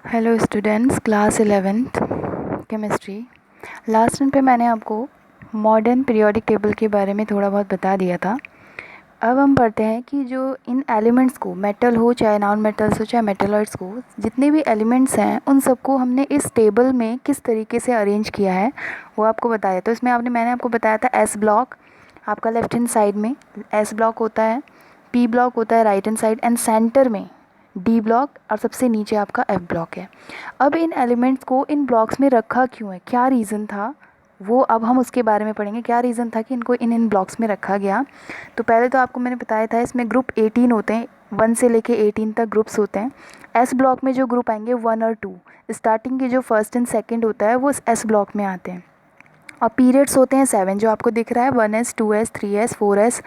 Hello students, class 11th chemistry. Last time पे मैंने आपको मॉडर्न पीरियोडिक टेबल के बारे में थोड़ा बहुत बता दिया था। अब हम पढ़ते हैं कि जो इन एलिमेंट्स को, मेटल हो चाहे नॉन मेटल्स हो चाहे मेटलॉइड्स को, जितने भी एलिमेंट्स हैं उन सबको हमने इस टेबल में किस तरीके से अरेंज किया है वो आपको बताया। तो इसमें मैंने आपको बताया था एस ब्लॉक आपका लेफ्ट हैंड साइड में एस ब्लॉक होता है, पी ब्लॉक होता है right hand side, and centre में डी ब्लॉक, और सबसे नीचे आपका एफ ब्लॉक है। अब इन एलिमेंट्स को इन ब्लॉक्स में रखा क्यों है, क्या रीज़न था, वो अब हम उसके बारे में पढ़ेंगे। क्या रीज़न था कि इनको इन ब्लॉक्स में रखा गया। तो पहले तो आपको मैंने बताया था इसमें ग्रुप 18 होते हैं, 1 से लेके 18 तक ग्रुप्स होते हैं। एस ब्लॉक में जो ग्रुप आएंगे 1 और 2, स्टार्टिंग के जो फर्स्ट एंड सेकेंड होता है वो एस ब्लॉक में आते हैं। और पीरियड्स होते हैं 7, जो आपको दिख रहा है 1s 2s 3s 4s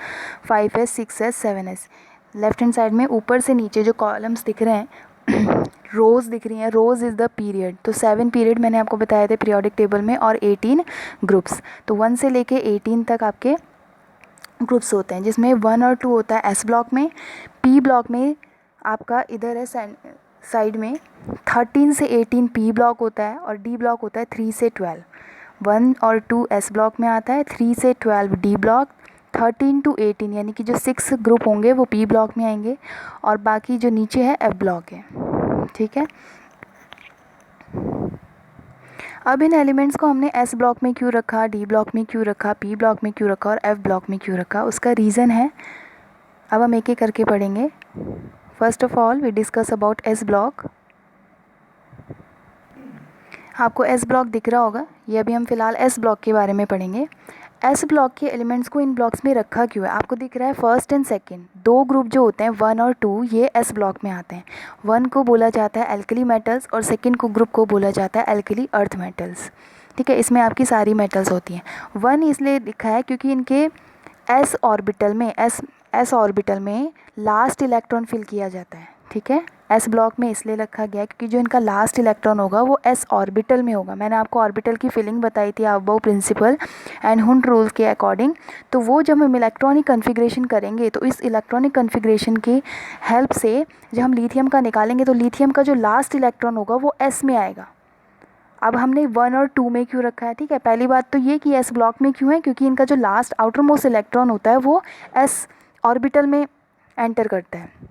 5s 6s 7s। Left hand side में ऊपर से नीचे जो कॉलम्स दिख रहे हैं रोज़ दिख रही हैं, रोज़ इज़ द पीरियड। तो 7 पीरियड मैंने आपको बताए थे पीरियोडिक टेबल में, और 18 ग्रुप्स। तो 1 से लेके 18 तक आपके ग्रुप्स होते हैं, जिसमें 1 और 2 होता है एस ब्लॉक में। पी ब्लॉक में आपका इधर है साइड में 13 से 18 पी ब्लॉक होता है, और डी ब्लॉक होता है 3 से 12। 1 और 2 एस ब्लॉक में आता है, 3 से 12 डी ब्लॉक, 13 टू 18 यानी कि जो 6 ग्रुप होंगे वो पी ब्लॉक में आएंगे, और बाकी जो नीचे है एफ ब्लॉक है। ठीक है। अब इन एलिमेंट्स को हमने एस ब्लॉक में क्यों रखा, डी ब्लॉक में क्यों रखा, पी ब्लॉक में क्यों रखा और एफ ब्लॉक में क्यों रखा, उसका रीज़न है। अब हम एक एक करके पढ़ेंगे। First of all we discuss about S block. आपको एस ब्लॉक दिख रहा होगा, ये अभी हम फिलहाल एस ब्लॉक के बारे में पढ़ेंगे। एस ब्लॉक के एलिमेंट्स को इन ब्लॉक्स में रखा क्यों है, आपको दिख रहा है फर्स्ट एंड सेकंड दो ग्रुप जो होते हैं 1 और 2, ये एस ब्लॉक में आते हैं। 1 को बोला जाता है एल्कली मेटल्स, और सेकंड को ग्रुप को बोला जाता है एल्कली अर्थ मेटल्स। ठीक है, इसमें आपकी सारी मेटल्स होती हैं। 1 इसलिए लिखा है क्योंकि इनके एस ऑर्बिटल में एस ऑर्बिटल में लास्ट इलेक्ट्रॉन फिल किया जाता है। ठीक है, एस ब्लॉक में इसलिए रखा गया क्योंकि जो इनका लास्ट इलेक्ट्रॉन होगा वो एस ऑर्बिटल में होगा। मैंने आपको ऑर्बिटल की फिलिंग बताई थी Aufbau principle and Hund rule के अकॉर्डिंग। तो वो जब हम इलेक्ट्रॉनिक कन्फिग्रेशन करेंगे तो इस इलेक्ट्रॉनिक कन्फिग्रेशन की हेल्प से जब हम लिथियम का निकालेंगे तो लिथियम का जो लास्ट इलेक्ट्रॉन होगा वो एस में आएगा। अब हमने 1 और 2 में क्यों रखा है, ठीक है, पहली बात तो ये कि एस ब्लॉक में क्यों है, क्योंकि इनका जो लास्ट आउटर मोस्ट इलेक्ट्रॉन होता है वो एस ऑर्बिटल में एंटर करता है।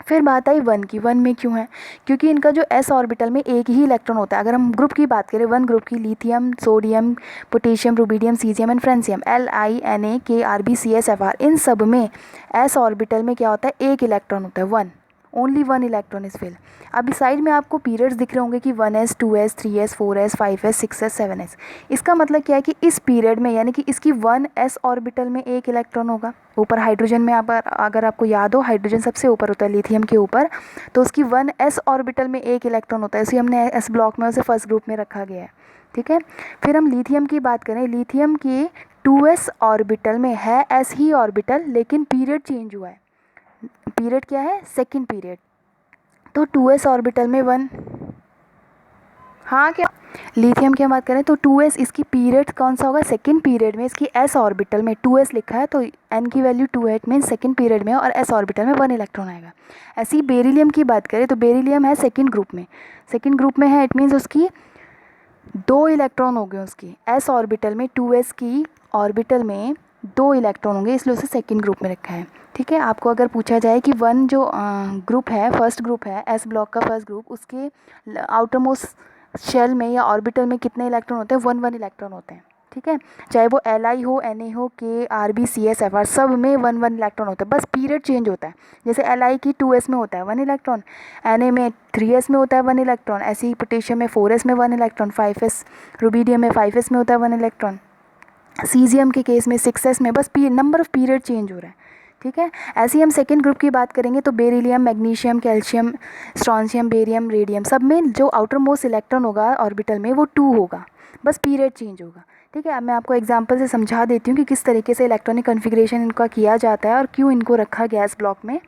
फिर बात आई 1 की, 1 में क्यों है, क्योंकि इनका जो एस ऑर्बिटल में एक ही इलेक्ट्रॉन होता है। अगर हम ग्रुप की बात करें 1 ग्रुप की, lithium, sodium, potassium, rubidium, caesium and francium, LiNa Kr CsFr, इन सब में एस ऑर्बिटल में क्या होता है, एक इलेक्ट्रॉन होता है, 1, ओनली 1 इलेक्ट्रॉन इज फिल। अभी साइड में आपको पीरियड्स दिख रहे होंगे कि 1s 2s 3s 4s 5s 6s 7s। इसका मतलब क्या है कि इस पीरियड में यानी कि इसकी 1s ऑर्बिटल में एक इलेक्ट्रॉन होगा। ऊपर हाइड्रोजन में अगर आपको याद हो, हाइड्रोजन सबसे ऊपर होता है लिथियम के ऊपर, तो उसकी 1s ऑर्बिटल में एक इलेक्ट्रॉन होता है, इसलिए हमने एस ब्लॉक में उसे फर्स्ट ग्रुप में रखा गया है। ठीक है, फिर हम लिथियम की बात करें, लिथियम की 2s ऑर्बिटल में है एस ही ऑर्बिटल, लेकिन पीरियड चेंज हुआ है। पीरियड क्या है, सेकेंड पीरियड। तो 2s ऑर्बिटल में 1, हाँ क्या, लिथियम की हम बात करें तो 2s इसकी पीरियड कौन सा होगा, सेकेंड पीरियड में इसकी s ऑर्बिटल में 2s लिखा है, तो n की वैल्यू 2 है, इट मीन सेकेंड पीरियड में, और s ऑर्बिटल में 1 इलेक्ट्रॉन आएगा। ऐसे ही बेरिलियम की बात करें तो बेरिलियम है सेकेंड ग्रुप में, सेकेंड ग्रुप में है, इट मीन्स उसकी 2 इलेक्ट्रॉन हो गए उसकी s ऑर्बिटल में, 2s की ऑर्बिटल में 2 इलेक्ट्रॉन होंगे, इसलिए उसे सेकेंड ग्रुप में रखा है। ठीक है, आपको अगर पूछा जाए कि 1 जो ग्रुप है, फर्स्ट ग्रुप है एस ब्लॉक का फर्स्ट ग्रुप, उसके आउटर मोस्ट शेल में या ऑर्बिटल में कितने इलेक्ट्रॉन होते हैं, 1 1 इलेक्ट्रॉन होते हैं। ठीक है, चाहे वो Li हो, Na हो, Kr CsFr, सब में 1 1 इलेक्ट्रॉन होता है, बस पीरियड चेंज होता है। जैसे Li की 2s में होता है 1 इलेक्ट्रॉन, Na में 3s में होता है 1 इलेक्ट्रॉन, ऐसे ही पोटेशियम में 4s में 1 इलेक्ट्रॉन, 5s रुबिडियम में 5s में होता है 1 इलेक्ट्रॉन, सीजियम के केस में 6s में, बस नंबर ऑफ पीरियड चेंज हो रहा है। ठीक है, ऐसे ही हम सेकेंड ग्रुप की बात करेंगे तो beryllium, magnesium, calcium, strontium, barium, radium, सब में जो आउटर मोस्ट इलेक्ट्रॉन होगा ऑर्बिटल में वो 2 होगा, बस पीरियड चेंज होगा। ठीक है, अब मैं आपको एग्जांपल से समझा देती हूँ कि किस तरीके से इलेक्ट्रॉनिक कन्फिग्रेशन इनका किया जाता है और क्यों इनको रखा गया इस ब्लॉक में।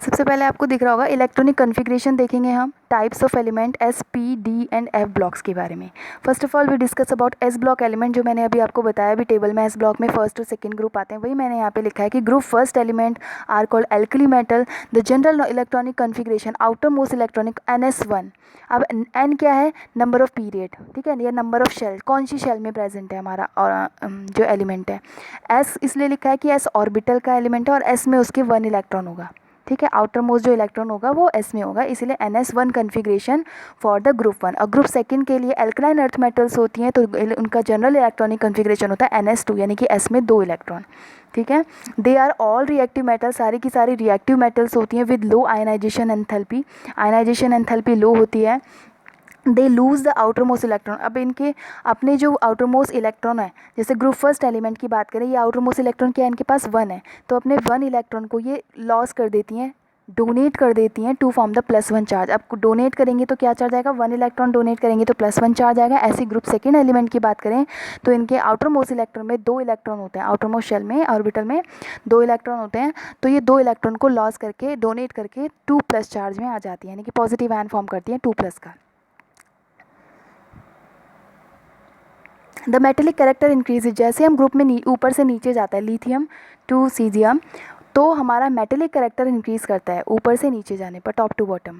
सबसे पहले आपको दिख रहा होगा इलेक्ट्रॉनिक कन्फिग्रेशन देखेंगे हम, types of element S, P, D and F blocks के बारे में। First of all we discuss about S block element, जो मैंने अभी आपको बताया भी टेबल में एस ब्लॉक में फर्स्ट और सेकंड ग्रुप आते हैं, वही मैंने यहाँ पे लिखा है कि group first element are called alkali metal, the general electronic configuration outer most electronic NS1। अब एन क्या है, नंबर ऑफ पीरियड, ठीक है, ये नंबर ऑफ शेल, कौन सी शेल में प्रेजेंट है हमारा और जो एलिमेंट है। एस इसलिए लिखा है कि एस ऑर्बिटल का एलिमेंट है और एस में उसके 1 इलेक्ट्रॉन होगा, ठीक है, आउटर मोस्ट जो इलेक्ट्रॉन होगा वो एस में होगा, इसीलिए NS1 configuration for the group 1। और ग्रुप सेकंड के लिए एल्कलाइन अर्थ मेटल्स होती हैं तो उनका जनरल इलेक्ट्रॉनिक कन्फिग्रेशन होता है NS2, यानी कि एस में 2 इलेक्ट्रॉन, ठीक है। They are all reactive metal, सारी की सारी रिएक्टिव मेटल्स होती हैं with low ionisation enthalpy, ionisation enthalpy low होती है। They lose the outer most electron, अब इनके अपने जो आउटर मोस्ट इलेक्ट्रॉन है, जैसे ग्रुप फर्स्ट एलिमेंट की बात करें, ये आउटर मोस्ट इलेक्ट्रॉन क्या है, इनके पास 1 है, तो अपने 1 इलेक्ट्रॉन को ये लॉस कर देती हैं, डोनेट कर देती हैं टू फॉर्म द +1 चार्ज। अब डोनेट करेंगे तो क्या चार्ज आएगा, 1 इलेक्ट्रॉन डोनेट करेंगे तो +1 चार्ज आएगा। ऐसे ग्रुप सेकेंड एलिमेंट की बात करें तो इनके आउटर मोस्ट इलेक्ट्रॉन में 2 इलेक्ट्रॉन होते हैं, आउटर मोस्ट शेल में ऑर्बिटल में 2 इलेक्ट्रॉन होते हैं, तो ये 2 इलेक्ट्रॉन को लॉस करके डोनेट करके 2+ चार्ज में आ जाती है, यानी कि पॉजिटिव आयन फॉर्म करती है 2+ का। द मेटेलिक कैरेक्टर इंक्रीज, जैसे हम ग्रुप में ऊपर से नीचे जाता है लिथियम टू सीजियम, तो हमारा मेटेलिक कैरेक्टर इंक्रीज करता है ऊपर से नीचे जाने पर, टॉप टू बॉटम।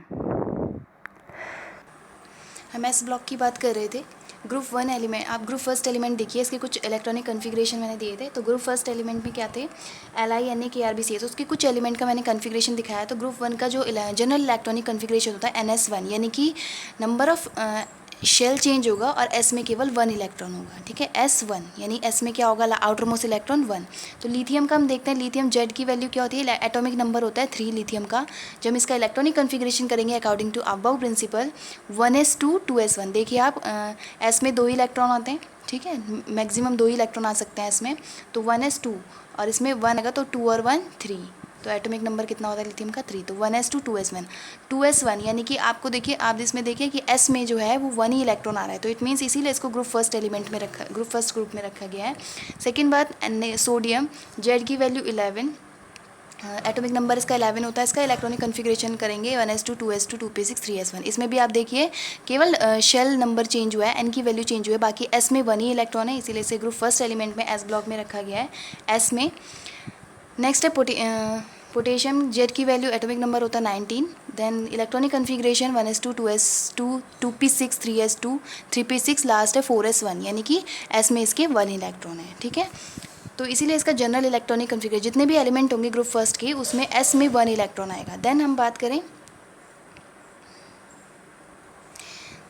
हम एस ब्लॉक की बात कर रहे थे। ग्रुप 1 एलिमेंट, आप ग्रुप फर्स्ट एलिमेंट देखिए, इसके कुछ इलेक्ट्रॉनिक कन्फिग्रेशन मैंने दिए थे। तो ग्रुप फर्स्ट एलिमेंट में क्या थे, LiNaKrBCl, तो उसके कुछ एलिमेंट का मैंने कन्फिग्रेशन दिखाया। तो ग्रुप 1 का जो जनरल इलेक्ट्रॉनिक कन्फिग्रेशन होता है NS1, यानी कि नंबर ऑफ शेल चेंज होगा और एस में केवल 1 इलेक्ट्रॉन होगा, ठीक है, S1, यानी एस में क्या होगा, आउटर मोस्ट इलेक्ट्रॉन 1। तो लिथियम का हम देखते हैं, लिथियम जेड की वैल्यू क्या होती है, एटॉमिक नंबर होता है 3 लिथियम का। जब हम इसका इलेक्ट्रॉनिक कन्फिग्रेशन करेंगे according to above principle, 1s2 2s1, देखिए आप एस में 2 इलेक्ट्रॉन आते हैं, ठीक है, मैक्सिमम 2 इलेक्ट्रॉन आ सकते हैं इसमें, तो 1s2 और इसमें 1 आएगा तो 2 और 1 3, तो एटॉमिक नंबर कितना होता है लिथियम का 3, तो 1s2 2s1 2s1, यानी कि आपको देखिए, आप इसमें देखिए कि एस में जो है वो 1 ही इलेक्ट्रॉन आ रहा है, तो इट मीन्स इसीलिए इसको ग्रुप फर्स्ट एलिमेंट में रखा, ग्रुप फर्स्ट ग्रुप में रखा गया है। सेकेंड बात, सोडियम, जेड की वैल्यू 11, एटॉमिक नंबर इसका 11 होता है। इसका इलेक्ट्रॉनिक कन्फिग्रेशन करेंगे 1s2 2s2 2p6 3s1, इसमें भी आप देखिए केवल शेल नंबर चेंज हुआ है, एन की वैल्यू चेंज हुई है, बाकी एस में 1 ही इलेक्ट्रॉन है, इसीलिए इसे ग्रुप फर्स्ट एलिमेंट में एस ब्लॉक में रखा गया है, एस में। नेक्स्ट है पोटेशियम, जेड की वैल्यू एटॉमिक नंबर होता है 19, then electronic configuration 1s2 2s2 2p6 3s2 3p6, last है 4s1, यानी कि एस में इसके 1 इलेक्ट्रॉन है, ठीक है। तो इसीलिए इसका जनरल इलेक्ट्रॉनिक कन्फिग्रेशन, जितने भी एलिमेंट होंगे ग्रुप फर्स्ट के, उसमें एस में 1 इलेक्ट्रॉन आएगा। देन हम बात करें,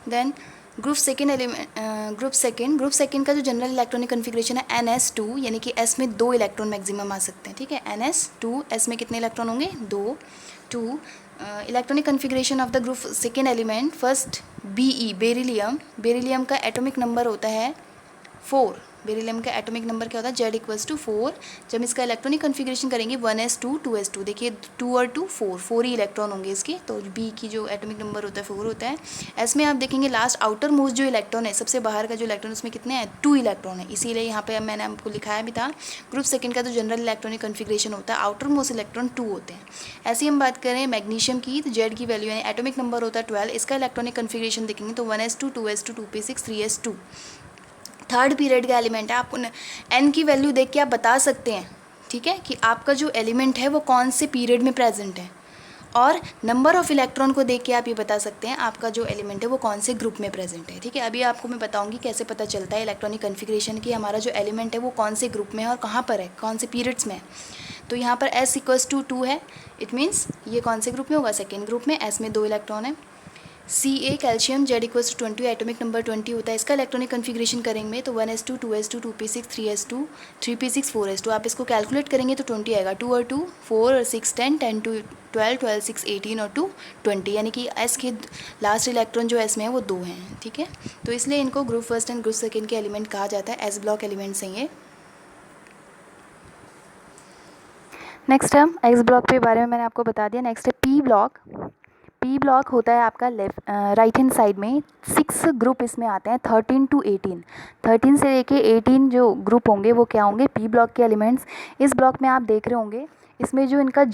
then group second element, group second का जो जनरल इलेक्ट्रॉनिक कन्फिग्रेशन है NS2, यानी कि एस में 2 इलेक्ट्रॉन मैक्सिमम आ सकते हैं, ठीक है, NS2, एस में कितने इलेक्ट्रॉन होंगे 2। Electronic configuration of the group second element, first BE, beryllium का एटॉमिक नंबर होता है 4, बेरिलियम का एटॉमिक नंबर क्या होता है, Z=4। जब इसका इलेक्ट्रॉनिक कन्फिग्रेशन करेंगे 1s2 2s2, देखिए 2 और 2 4 ही इलेक्ट्रॉन होंगे इसके, तो बी की जो एटॉमिक नंबर होता है 4 होता है। इसमें आप देखेंगे लास्ट आउटर मोस्ट जो इलेक्ट्रॉन है, सबसे बाहर का जो इलेक्ट्रॉन, उसमें कितने हैं 2 इलेक्ट्रॉन है, इसीलिए यहाँ पे मैंने आपको लिखाया भी था, ग्रुप सेकेंड का जो जनरल इलेक्ट्रॉनिक कन्फिग्रेशन होता है आउटर मोस्ट इलेक्ट्रॉन 2 होते हैं। ऐसे ही हम बात करें मैग्नीशियम की, तो जेड की वैल्यू यानी एटॉमिक नंबर होता है 12, इसका इलेक्ट्रॉनिक कन्फिग्रेशन देखेंगे तो 1s2 2s2 2p6 3s2। Third period का एलिमेंट है, आपको एन की वैल्यू देख के आप बता सकते हैं, ठीक है, कि आपका जो एलिमेंट है वो कौन से पीरियड में प्रेजेंट है, और नंबर ऑफ इलेक्ट्रॉन को देख के आप ये बता सकते हैं आपका जो एलिमेंट है वो कौन से ग्रुप में प्रेजेंट है, ठीक है। अभी आपको मैं बताऊंगी कैसे पता चलता है इलेक्ट्रॉनिक कन्फिग्रेशन की हमारा जो एलिमेंट है वो कौन से ग्रुप में है और कहाँ पर है, कौन से पीरियड्स में है। तो यहाँ पर S=2 है, इट मीन्स ये कौन से ग्रुप में होगा, सेकेंड ग्रुप में, एस में 2 इलेक्ट्रॉन है। Ca calcium, Z=20, atomic number 20 होता है, इसका इलेक्ट्रॉनिक कन्फिग्रेशन करेंगे तो 1s2 2s2 2p6 3s2 3p6 4s2, आप इसको कैलकुलेट करेंगे तो 20 आएगा, 2 और 2 4 और 6 10 10 2 12 12 6 18 और 2 20, यानी कि एस के लास्ट इलेक्ट्रॉन जो एस में है वो 2 हैं, ठीक है। तो इसलिए इनको group first and group second के एलिमेंट कहा जाता है, एस ब्लॉक एलिमेंट्स हैं ये। नेक्स्ट हम एक्स ब्लॉक के बारे में मैंने आपको बता दिया। नेक्स्ट है पी ब्लॉक होता है आपका राइट हैंड साइड में, 6 ग्रुप इसमें आते हैं, 13 to 18, 13 से लेके 18 जो ग्रुप होंगे वो क्या होंगे, पी ब्लॉक के एलिमेंट्स। इस ब्लॉक में आप देख रहे होंगे इसमें जो इनका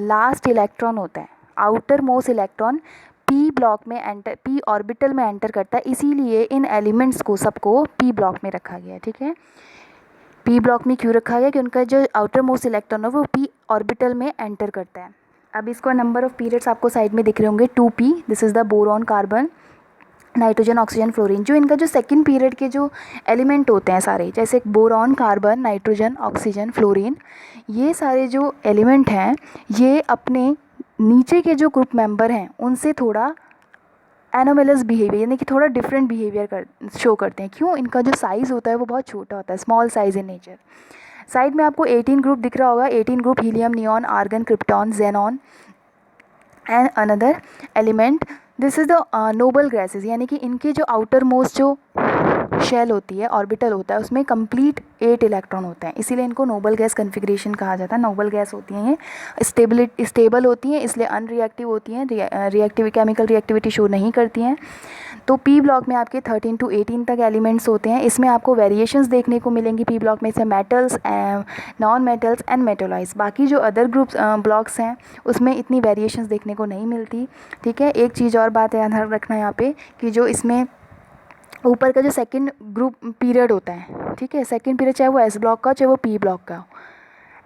लास्ट इलेक्ट्रॉन होता है, outer most electron P block में एंटर, पी ऑर्बिटल में एंटर करता है, इसीलिए इन एलिमेंट्स को सबको पी ब्लॉक में रखा गया है। ठीक है, पी ब्लॉक में क्यों रखा गया कि उनका जो आउटर मोस्ट इलेक्ट्रॉन है वो पी ऑर्बिटल में एंटर करता है। अब इसका नंबर ऑफ पीरियड्स आपको साइड में दिख रहे होंगे, 2p, this is the boron, carbon, nitrogen, oxygen, fluorine. जो इनका जो सेकंड पीरियड के जो एलिमेंट होते हैं सारे, जैसे boron, carbon, nitrogen, oxygen, fluorine, ये सारे जो एलिमेंट हैं ये अपने नीचे के जो ग्रुप मेंबर हैं उनसे थोड़ा एनोमलस बिहेवियर यानी कि थोड़ा डिफरेंट बिहेवियर शो करते हैं। क्यों? इनका जो साइज़ होता है वो बहुत छोटा होता है, small size in nature. Side में आपको 18 ग्रुप दिख रहा होगा, 18 group, helium, neon, argon, krypton, xenon and another element. This is the noble gases, यानी कि इनके जो आउटर मोस्ट जो शेल होती है, ऑर्बिटल होता है, उसमें कंप्लीट 8 इलेक्ट्रॉन होते हैं, इसीलिए इनको नोबल गैस कन्फिग्रेशन कहा जाता है। नोबल गैस होती हैं ये स्टेबल होती हैं, इसलिए अनरिएक्टिव होती हैं, केमिकल रिएक्टिविटी शो नहीं करती हैं। तो पी ब्लॉक में आपके 13 to 18 तक एलिमेंट्स होते हैं। इसमें आपको वेरिएशंस देखने को मिलेंगी पी ब्लॉक में से मेटल्स, नॉन मेटल्स एंड मेटोलाइट्स। बाकी जो अदर ग्रुप्स ब्लॉक्स हैं उसमें इतनी वेरिएशंस देखने को नहीं मिलती। ठीक है, एक चीज़ और बात याद रखना यहाँ पे कि जो इसमें ऊपर का जो सेकंड ग्रुप पीरियड होता है, ठीक है, सेकंड पीरियड चाहे वो एस ब्लॉक का चाहे वो पी ब्लॉक का हो,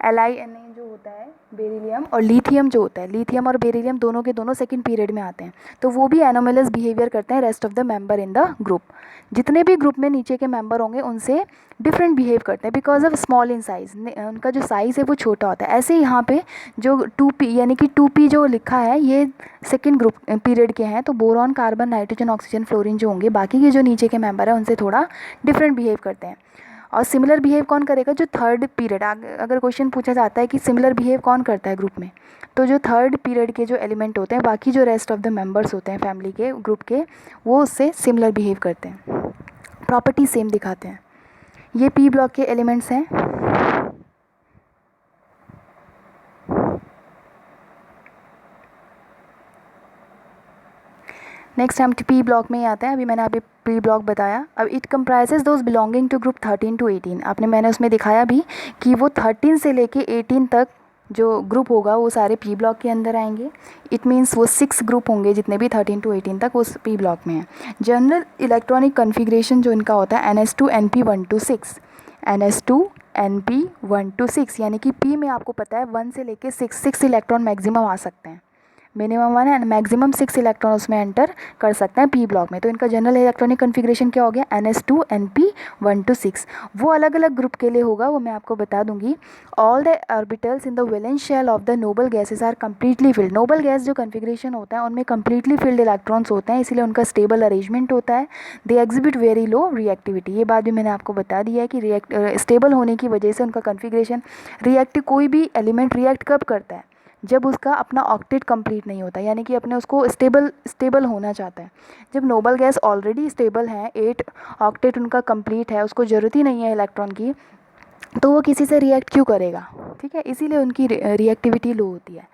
LiNa जो होता है, बेरिलियम और लिथियम जो होता है, लिथियम और बेरिलियम दोनों के दोनों सेकंड पीरियड में आते हैं, तो वो भी एनोमलस बिहेवियर करते हैं rest of the member in the group. जितने भी ग्रुप में नीचे के मेंबर होंगे उनसे डिफरेंट बिहेव करते हैं because of small in size, उनका जो साइज़ है वो छोटा होता है। ऐसे ही यहाँ पे जो 2p यानी कि 2p जो लिखा है ये सेकेंड ग्रुप पीरियड के हैं, तो boron, carbon, nitrogen, oxygen, fluorine जो होंगे बाकी के जो नीचे के मेंबर हैं उनसे थोड़ा डिफरेंट बिहेव करते हैं। और सिमिलर बिहेव कौन करेगा? जो थर्ड पीरियड, अगर क्वेश्चन पूछा जाता है कि सिमिलर बिहेव कौन करता है ग्रुप में, तो जो थर्ड पीरियड के जो एलिमेंट होते हैं, बाकी जो रेस्ट ऑफ द मेंबर्स होते हैं फैमिली के, ग्रुप के, वो उससे सिमिलर बिहेव करते हैं, प्रॉपर्टी सेम दिखाते हैं। ये पी ब्लॉक के एलिमेंट्स हैं। नेक्स्ट हम पी ब्लॉक में ही आते हैं। अभी मैंने अभी पी ब्लॉक बताया। अब it comprises those belonging to group 13 to 18। मैंने उसमें दिखाया भी कि वो 13 से लेके 18 तक जो ग्रुप होगा वो सारे पी ब्लॉक के अंदर आएंगे। इट मीन्स वो 6 ग्रुप होंगे जितने भी 13 to 18 तक उस पी ब्लॉक में हैं। जनरल इलेक्ट्रॉनिक कन्फिग्रेशन जो इनका होता है NS2 NP1 to 6, NS2 NP1 to 6, यानी कि पी में आपको पता है 1 से लेके 6 इलेक्ट्रॉन मैक्सिमम आ सकते हैं, मिनिमम 1 एंड मैक्सिमम 6 इलेक्ट्रॉन उसमें एंटर कर सकते हैं पी ब्लॉक में। तो इनका जनरल इलेक्ट्रॉनिक कन्फिग्रेशन क्या हो गया? NS2 NP1 to 6। वो अलग अलग ग्रुप के लिए होगा, वो मैं आपको बता दूंगी। All the orbitals in the valence shell of the noble gases are completely filled. Noble gas जो कन्फिग्रेशन होता है उनमें कम्प्लीटली फिल्ड इलेक्ट्रॉन्स होते हैं, इसलिए उनका स्टेबल अरेंजमेंट होता है। They exhibit very low reactivity. ये बात भी मैंने आपको बता दी है कि स्टेबल होने की वजह से उनका कन्फिग्रेशन कोई भी एलिमेंट रिएक्ट कब करता है? जब उसका अपना ऑक्टेट कंप्लीट नहीं होता, यानी कि अपने उसको स्टेबल होना चाहता है। जब नोबल गैस ऑलरेडी स्टेबल है, 8 ऑक्टेट उनका कंप्लीट है, उसको ज़रूरत ही नहीं है इलेक्ट्रॉन की, तो वो किसी से रिएक्ट क्यों करेगा? ठीक है, इसीलिए उनकी रिएक्टिविटी लो होती है।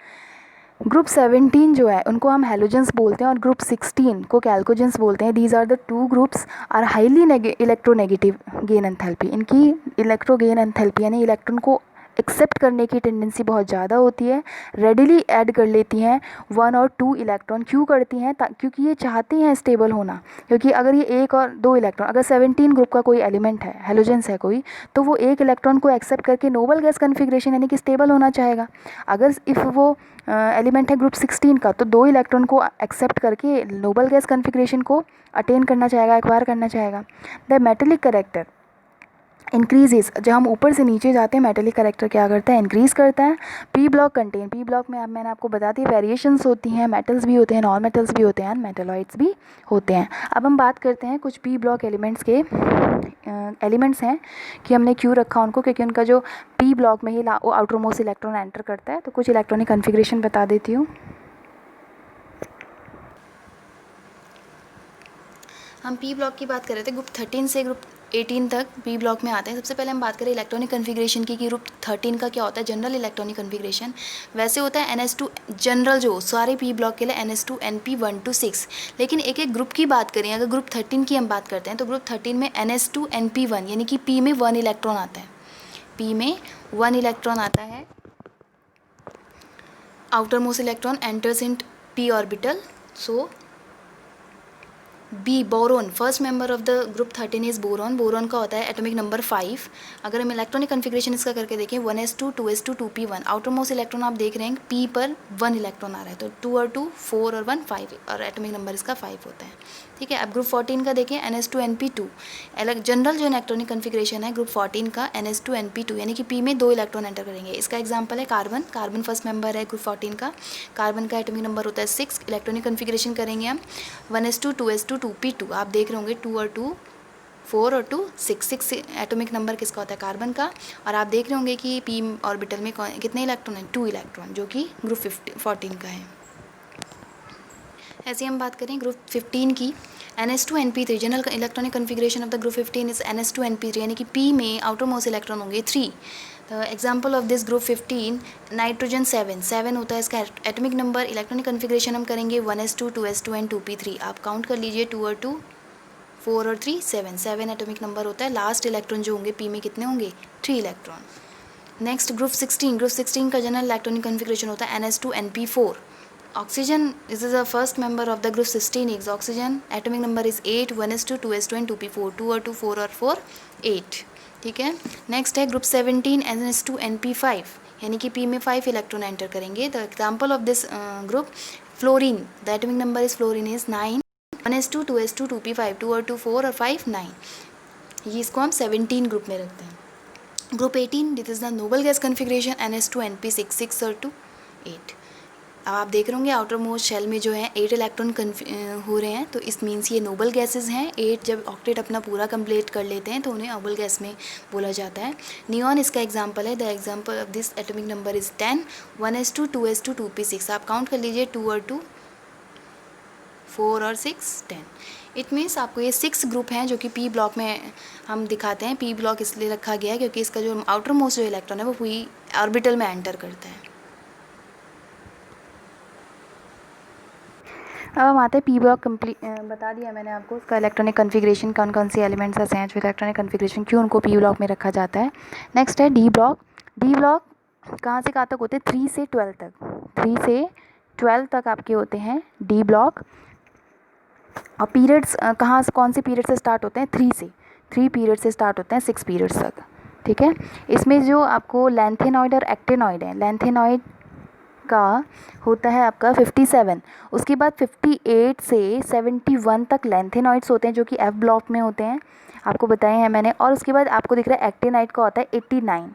ग्रुप 17 जो है उनको हम हैलोजेंस बोलते हैं और ग्रुप 16 को कैल्कोजेंस बोलते हैं। These are the 2 groups are highly electronegative gain enthalpy. इनकी इलेक्ट्रो गेन एंथैल्पी यानी इलेक्ट्रॉन को एक्सेप्ट करने की टेंडेंसी बहुत ज़्यादा होती है, रेडिली ऐड कर लेती हैं 1 और 2 इलेक्ट्रॉन। क्यों करती हैं? क्योंकि ये चाहती हैं स्टेबल होना। क्योंकि अगर ये 1 और 2 इलेक्ट्रॉन, अगर 17 ग्रुप का कोई एलिमेंट है, हेलोजेंस है कोई, तो वो 1 इलेक्ट्रॉन को एक्सेप्ट करके नोबल गैस कन्फिग्रेशन यानी कि स्टेबल होना चाहेगा। अगर इफ़ वो एलिमेंट है ग्रुप 16 का, तो 2 इलेक्ट्रॉन को एक्सेप्ट करके नोबल गैस कन्फिग्रेशन को अटेन करना चाहेगा, एक्वायर करना चाहेगा। The metallic character increases. जब हम ऊपर से नीचे जाते हैं मेटेलिक करेक्टर क्या करता है? इंक्रीज़ करता है। P block contain, P block में मैंने आपको बता दी वेरिएशंस होती हैं, मेटल्स भी होते हैं, नॉन मेटल्स भी होते हैं, मेटेलॉइड्स भी होते हैं। अब हम बात करते हैं कुछ पी ब्लॉक एलिमेंट्स के एलिमेंट्स हैं कि हमने क्यों रखा उनको, क्योंकि उनका जो पी ब्लॉक में ही आउटर मोस्ट इलेक्ट्रॉन एंटर करता है। तो कुछ इलेक्ट्रॉनिक कन्फिग्रेशन बता देती हूँ। हम पी ब्लॉक की बात कर रहे थे, ग्रुप 13 से ग्रुप 18 तक पी ब्लॉक में आते हैं। सबसे पहले हम बात करें इलेक्ट्रॉनिक कन्फिग्रेशन की कि ग्रुप 13 का क्या होता है, जनरल इलेक्ट्रॉनिक कन्फिग्रेशन। वैसे होता है NS2 जनरल, जो सारे पी ब्लॉक के लिए NS2 NP1 to 6। लेकिन एक एक ग्रुप की बात करें, अगर ग्रुप 13 की हम बात करते हैं तो ग्रुप 13 में NS2 NP1 यानी कि पी में 1 इलेक्ट्रॉन आता है, पी में 1 इलेक्ट्रॉन आता है। outermost electron enters in p orbital. So B boron, first member of the group 13 is boron. Boron का होता है एटॉमिक नंबर 5. अगर हम इलेक्ट्रॉनिक कन्फिग्रेशन इसका करके देखें 1s2 2s2 2p1. Outer most electron आप देख रहे हैं p पर 1 इलेक्ट्रॉन आ रहा है, तो 2 और 2 4 और 1 5, और एटॉमिक नंबर इसका 5 होता है. ठीक है. अब ग्रुप 14 का देखें ns2 np2. जनरल जो इलेक्ट्रॉनिक कन्फिग्रेशन है ग्रुप 14 का ns2 np2, यानी कि p में 2 इलेक्ट्रॉन एंटर करेंगे. इसका एग्जाम्पल है कार्बन. कार्बन फर्स्ट मेंबर है ग्रुप 14 का. कार्बन का एटॉमिक नंबर होता है 6. इलेक्ट्रॉनिक कन्फिग्रेशन करेंगे हम 1s2 2s2 2p2. आप देख रहे होंगे 2 और 2 4 और 2 6. 6 एटॉमिक नंबर किसका होता है, कार्बन का. और आप देख रहे होंगे कि p ऑर्बिटल में कितने इलेक्ट्रॉन हैं, 2 इलेक्ट्रॉन, जो कि ग्रुप 14 का है. ऐसे हम बात करें ग्रुप 15 की, ns2 np3. General electronic configuration of the group 15 is ns2 np3, यानी कि p में आउटर मोस्ट इलेक्ट्रॉन होंगे 3. The example of this group 15 nitrogen 7 होता है इसका एटॉमिक नंबर. इलेक्ट्रॉनिक कन्फिग्रेशन हम करेंगे 1s2 2s2 एंड 2p3. आप काउंट कर लीजिए 2 और 2 4 और 3 7 एटॉमिक नंबर होता है. लास्ट इलेक्ट्रॉन जो होंगे p में कितने होंगे, 3 इलेक्ट्रॉन. नेक्स्ट ग्रुप 16 का जनरल इलेक्ट्रॉनिक कन्फिग्रेशन होता है ns2 np4. Oxygen, this is the first member of the group 16 is oxygen. Atomic number is 8, 1s2 2s2 and 2p4. 2 और 2 4 और 4 8. ठीक है. नेक्स्ट है ग्रुप 17 ns2 np5, यानी कि p में 5 इलेक्ट्रॉन एंटर करेंगे. The example of this group fluorine, the atomic number is fluorine is 9, 1s2 2s2 2p5. 2 और 2 4 और 5 9. ये इसको हम 17 ग्रुप में रखते हैं. Group 18, this is the noble gas configuration ns2 np6. 6 और 2 8. अब आप देख रहे होंगे आउटर मोस्ट शेल में जो है 8 इलेक्ट्रॉन हो रहे हैं, तो इस मीन्स ये नोबल गैसेस हैं. 8 जब ऑक्टेट अपना पूरा कंप्लीट कर लेते हैं तो उन्हें नोबल गैस में बोला जाता है. नियॉन इसका एग्जांपल है. The example of this atomic number is 10, 1s2 2s2 2p6. आप काउंट कर लीजिए 2 और 2 4 और 6 10. इट मीन्स आपको ये 6 ग्रुप हैं जो कि पी ब्लॉक में हम दिखाते हैं. पी ब्लॉक इसलिए रखा गया है क्योंकि इसका जो आउटर मोस्ट जो इलेक्ट्रॉन है वो पूरी ऑर्बिटल में एंटर करता है. अब हम आते हैं पी ब्लॉक. बता दिया मैंने आपको उसका इलेक्ट्रॉनिक कन्फिग्रेशन, कौन कौन सी एलिमेंट्स ऐसे हैं जो इलेक्ट्रॉनिक कन्फिग्रेशन क्यों उनको पी ब्लॉक में रखा जाता है. नेक्स्ट है डी ब्लॉक. डी ब्लॉक कहाँ से कहाँ तक होते हैं, 3 से 12 तक. 3 से 12 तक आपके होते हैं डी ब्लॉक. और पीरियड्स कहाँ से, कौन से पीरियड से स्टार्ट होते हैं, 3 पीरियड से स्टार्ट होते हैं 6 पीरियड्स तक. ठीक है. इसमें जो आपको लैंथेनॉइड और एक्टिनॉइड है, लैंथेनॉइड का होता है आपका 57. उसके बाद 58 से 71 तक लैंथेनॉइड्स होते हैं जो कि एफ ब्लॉक में होते हैं, आपको बताए हैं मैंने. और उसके बाद आपको दिख रहा है एक्टिनाइड का होता है 89.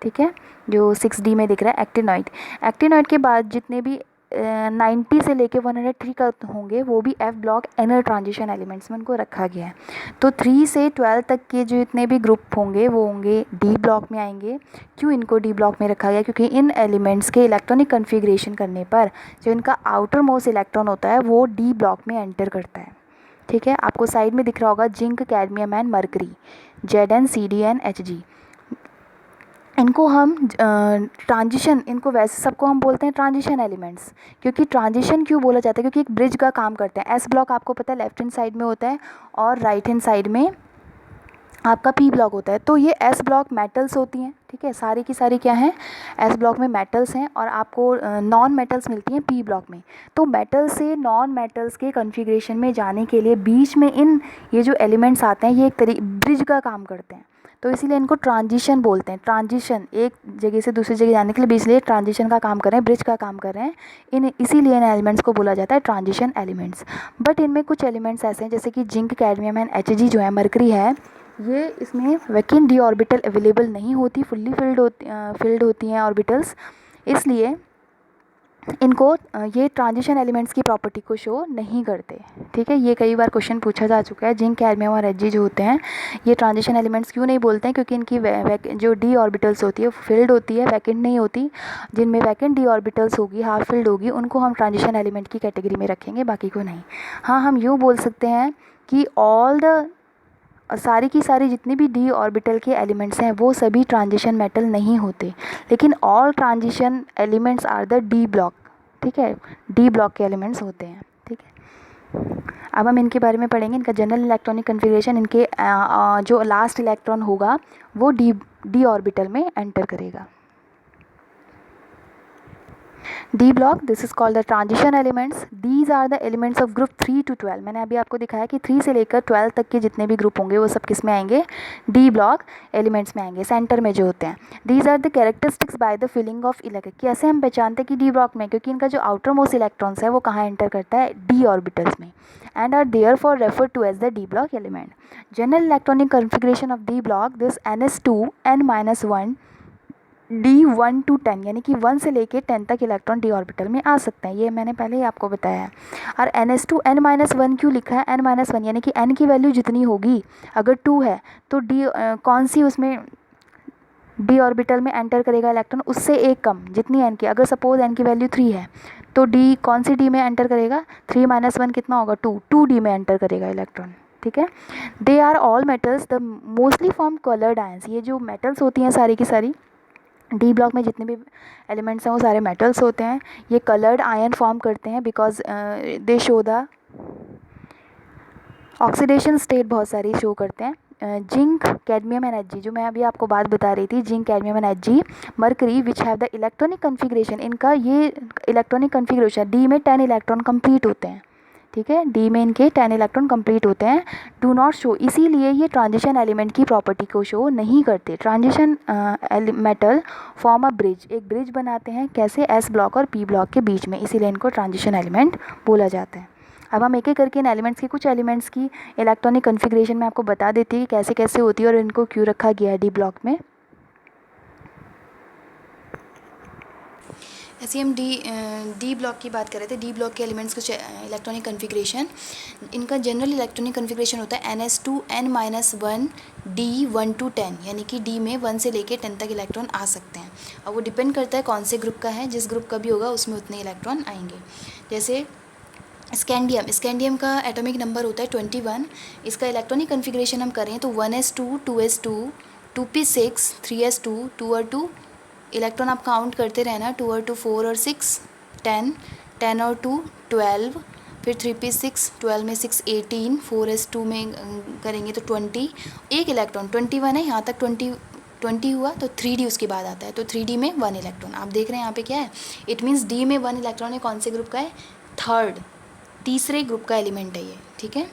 ठीक है, जो 6D में दिख रहा है एक्टिनॉइड. एक्टिनॉइड के बाद जितने भी 90 से लेके 103 का होंगे वो भी F block inner transition elements में उनको रखा गया है. तो 3 से 12 तक के जो इतने भी ग्रुप होंगे वो होंगे डी ब्लॉक में आएंगे. क्यों इनको डी ब्लॉक में रखा गया, क्योंकि इन एलिमेंट्स के इलेक्ट्रॉनिक कन्फिग्रेशन करने पर जो इनका आउटर मोस्ट इलेक्ट्रॉन होता है वो डी ब्लॉक में एंटर करता है. ठीक है. आपको साइड में दिख रहा होगा zinc, cadmium and mercury, Zn CdN Hg. इनको हम ट्रांजिशन, इनको वैसे सबको हम बोलते हैं ट्रांजिशन एलिमेंट्स. क्योंकि ट्रांजिशन क्यों बोला जाता है, क्योंकि एक ब्रिज का काम करते हैं. एस ब्लॉक आपको पता है लेफ्ट हैंड साइड में होता है और राइट हैंड साइड में आपका पी ब्लॉक होता है. तो ये एस ब्लॉक मेटल्स होती हैं. ठीक है, सारी की सारी क्या हैं, एस ब्लॉक में मेटल्स हैं. और आपको नॉन मेटल्स मिलती हैं पी ब्लॉक में. तो मेटल से नॉन मेटल्स के कन्फिग्रेशन में जाने के लिए बीच में इन ये जो एलिमेंट्स आते हैं ये एक ब्रिज का काम करते हैं. तो इसीलिए इनको ट्रांजिशन बोलते हैं. ट्रांजिशन, एक जगह से दूसरी जगह जाने के लिए इसलिए ट्रांजिशन का काम कर रहे हैं, ब्रिज का काम कर रहे हैं. इसीलिए इन एलिमेंट्स को बोला जाता है ट्रांजिशन एलिमेंट्स. बट इनमें कुछ एलिमेंट्स ऐसे हैं जैसे कि जिंक, कैडमियम एंड Hg जो है, मरकरी है, ये इसमें वैकेंट डी ऑर्बिटल अवेलेबल नहीं होती, फुल्ली फिल्ड होती हैं ऑर्बिटल्स. इसलिए इनको ये ट्रांजिशन एलिमेंट्स की प्रॉपर्टी को शो नहीं करते. ठीक है, ये कई बार क्वेश्चन पूछा जा चुका है. जिंक, कैडमियम और Hg जो होते हैं ये ट्रांजिशन एलिमेंट्स क्यों नहीं बोलते हैं, क्योंकि इनकी जो डी ऑर्बिटल्स होती है फिल्ड होती है, वैकेंट नहीं होती. जिनमें वैकेंट डी ऑर्बिटल्स होगी, हाफ फिल्ड होगी, उनको हम ट्रांजिशन एलिमेंट की कैटेगरी में रखेंगे, बाकी को नहीं. हाँ, हम यूँ बोल सकते हैं कि ऑल द सारी की सारी जितनी भी डी ऑर्बिटल के एलिमेंट्स हैं वो सभी ट्रांजिशन मेटल नहीं होते, लेकिन all transition elements are the D block. ठीक है, डी ब्लॉक के एलिमेंट्स होते हैं. ठीक है, अब हम इनके बारे में पढ़ेंगे. इनका जनरल इलेक्ट्रॉनिक कन्फिग्रेशन, इनके जो लास्ट इलेक्ट्रॉन होगा वो डी ऑर्बिटल में एंटर करेगा. D block, this is called the transition elements. These are the elements of group 3 to 12। मैंने अभी आपको दिखाया कि 3 से लेकर 12 तक के जितने भी ग्रुप होंगे वो सब किस में आएंगे, डी ब्लॉक एलिमेंट्स में आएंगे, सेंटर में जो होते हैं। These are the characteristics by the filling of electron. कैसे हम पहचानते हैं कि डी ब्लॉक में, क्योंकि इनका जो आउटर मोस्ट इलेक्ट्रॉन्स है वो कहाँ एंटर करता है, डी ऑर्बिटल्स में, and are therefore refer to as the D block element. General electronic configuration of D block, this ns2 n-1 D1 to 10, यानी कि 1 से लेके 10 तक इलेक्ट्रॉन डी ऑर्बिटल में आ सकते हैं, ये मैंने पहले ही आपको बताया है। और ns2 n-1 क्यों लिखा है, n-1 यानी कि n की वैल्यू जितनी होगी, अगर 2 है तो डी कौन सी उसमें डी ऑर्बिटल में एंटर करेगा इलेक्ट्रॉन, उससे एक कम, जितनी n की, अगर सपोज n की वैल्यू 3 है तो डी कौन सी डी में एंटर करेगा, 3-1 कितना होगा, 2 डी में एंटर करेगा इलेक्ट्रॉन, ठीक है। They are all metals the mostly form coloured ions. ये जो मेटल्स होती हैं सारी की सारी, डी ब्लॉक में जितने भी एलिमेंट्स हैं वो सारे मेटल्स होते हैं। ये कलर्ड आयन फॉर्म करते हैं because they show the oxidation state, बहुत सारी शो करते हैं। जिंक, कैडमियम एंड Hg, जो मैं अभी आपको बात बता रही थी, zinc, cadmium and Hg, mercury, which have the electronic configuration, इनका ये इलेक्ट्रॉनिक कन्फिग्रेशन, डी में 10 इलेक्ट्रॉन कंप्लीट होते हैं, ठीक है, डी में इनके 10 इलेक्ट्रॉन कंप्लीट होते हैं। डू नॉट शो, इसीलिए ये ट्रांजिशन एलिमेंट की प्रॉपर्टी को शो नहीं करते। Transition metal form a bridge, एक ब्रिज बनाते हैं, कैसे, एस ब्लॉक और पी ब्लॉक के बीच में, इसीलिए इनको ट्रांजिशन एलिमेंट बोला जाता है। अब हम एक एक करके इन एलिमेंट्स की, कुछ एलिमेंट्स की इलेक्ट्रॉनिक कन्फिग्रेशन में आपको बता देती है कि कैसे कैसे होती है और इनको क्यों रखा गया है डी ब्लॉक में। ऐसे हम डी ब्लॉक की बात कर रहे थे। डी ब्लॉक के एलिमेंट्स कुछ इलेक्ट्रॉनिक कन्फिग्रेशन, इनका जनरल इलेक्ट्रॉनिक कन्फिग्रेशन होता है ns2 n-1 D1 to 10, यानी कि डी में 1 से लेके 10 तक इलेक्ट्रॉन आ सकते हैं। और वो डिपेंड करता है कौन से ग्रुप का है, जिस ग्रुप का भी होगा उसमें उतने इलेक्ट्रॉन आएंगे। जैसे स्कैंडियम, स्कैंडियम का एटॉमिक नंबर होता है 21। इसका इलेक्ट्रॉनिक कन्फिग्रेशन हम करें तो 1s2 2s2 2p6 3s2 2 और 2 इलेक्ट्रॉन आप काउंट करते रहना, 2 और 2 4 और 6 10 10 और 2 12, फिर 3p6 12 में 6 18, 4s2 में करेंगे तो 20, एक इलेक्ट्रॉन 21 है, यहाँ तक 20 हुआ तो 3d उसके बाद आता है, तो 3d में 1 इलेक्ट्रॉन। आप देख रहे हैं यहाँ पे क्या है, इट मीन्स डी में 1 इलेक्ट्रॉन है, कौन से ग्रुप का है, तीसरे ग्रुप का एलिमेंट है ये, ठीक है।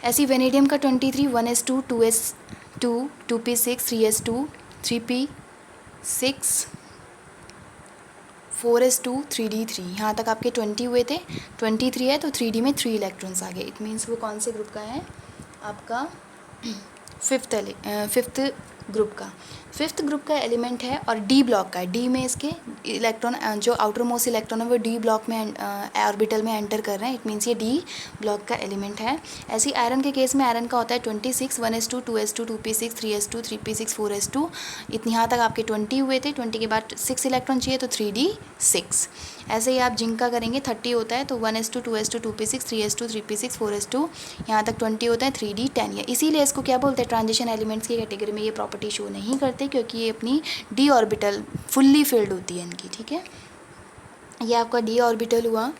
ऐसी वेनेडियम का 23 1s2 2s2 2p6 3s2 3p6 4s2 3d3, यहाँ तक आपके 20 हुए थे, 23 है तो 3d में 3 इलेक्ट्रॉन्स आ गए। इट मीन्स वो कौन से ग्रुप का है, आपका फिफ्थ ग्रुप का एलिमेंट है और डी ब्लॉक का है। डी में इसके इलेक्ट्रॉन, जो आउटर मोस्ट इलेक्ट्रॉन है वो डी ब्लॉक में ऑर्बिटल में एंटर कर रहे हैं, इट मीन्स ये डी ब्लॉक का एलिमेंट है। ऐसे आयरन के केस में आयरन का होता है 26 1s2 2s2 2p6 3s2 3p6 4s2, इतनी यहाँ तक आपके 20 हुए थे, 20 के बाद 6 इलेक्ट्रॉन चाहिए तो 3d6। ऐसे ही आप जिंक का करेंगे 30 होता है तो 1s2 2s2 2p6 3s2 3p6 4s2, यहाँ तक 20 होता है 3d10 है। इसीलिए इसको क्या बोलते हैं, ट्रांजिशन एलिमेंट्स की कैटेगरी में ये प्रॉपर्टी शो नहीं करते, क्योंकि ये अपनी डी ऑर्बिटल फुल्ली फिल्ड होती है इनकी, ठीक है। ये आपका डी ऑर्बिटल हुआ।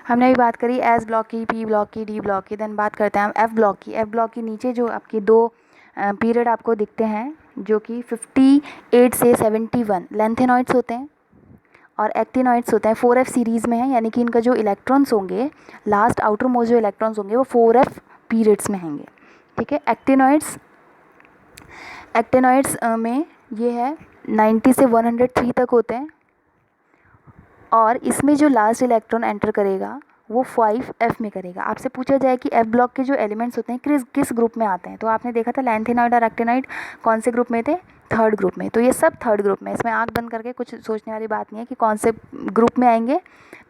हमने अभी बात करी एस ब्लॉक की, पी ब्लॉक की, डी ब्लॉक की, देन बात करते हैं हम एफ ब्लॉक की। एफ ब्लॉक के नीचे जो आपके दो पीरियड आपको दिखते हैं जो कि 58 से 71 लेंथेनॉइड्स होते हैं और एक्टिनॉइड्स होते हैं, 4f सीरीज़ में है, यानी कि इनका जो इलेक्ट्रॉन्स होंगे, लास्ट आउटर मोस्ट जो इलेक्ट्रॉन्स होंगे वो 4f पीरियड्स में होंगे, ठीक है। एक्टिनॉइड्स में ये है 90 से 103 तक होते हैं और इसमें जो लास्ट इलेक्ट्रॉन एंटर करेगा वो 5f में करेगा। आपसे पूछा जाए कि एफ ब्लॉक के जो एलिमेंट्स होते हैं किस ग्रुप में आते हैं, तो आपने देखा था लैंथेनॉइड और एक्टिनॉइड कौन से ग्रुप में थे, थर्ड ग्रुप में, तो ये सब थर्ड ग्रुप में। इसमें आंख बंद करके कुछ सोचने वाली बात नहीं है कि कौन से ग्रुप में आएंगे,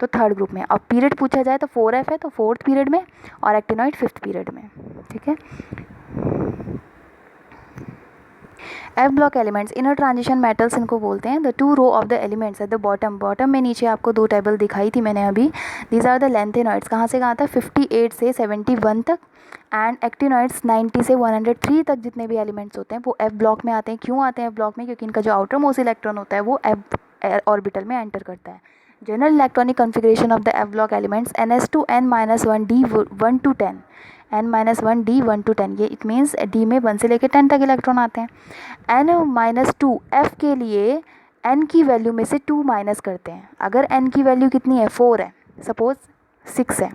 तो थर्ड ग्रुप में। और पीरियड पूछा जाए तो 4f है तो फोर्थ पीरियड में और एक्टिनॉइड फिफ्थ पीरियड में, ठीक है। F block elements inner transition metals इनको बोलते हैं। The two row of the elements at the bottom में नीचे आपको दो टेबल दिखाई थी मैंने अभी। दीज आर द लेंथेनॉइड्स, कहाँ से कहाँ तक, 58 से 71 तक, एंड एक्टिनॉइड्स 90 से 103 तक जितने भी एलिमेंट्स होते हैं वो एफ ब्लॉक में आते हैं। क्यों आते हैं एफ ब्लॉक में? क्योंकि इनका जो आउटर मोस्ट इलेक्ट्रॉन होता है वो एफ ऑर्बिटल में एंटर करता है। General electronic configuration of the F block elements ns2n-1d 1 to 10, n-1d 1 to 10, ये इट मीन्स d में 1 से लेकर 10 तक इलेक्ट्रॉन आते हैं। n-2 f के लिए n की वैल्यू में से 2 माइनस करते हैं। अगर n की वैल्यू कितनी है, 4 है, सपोज 6 है,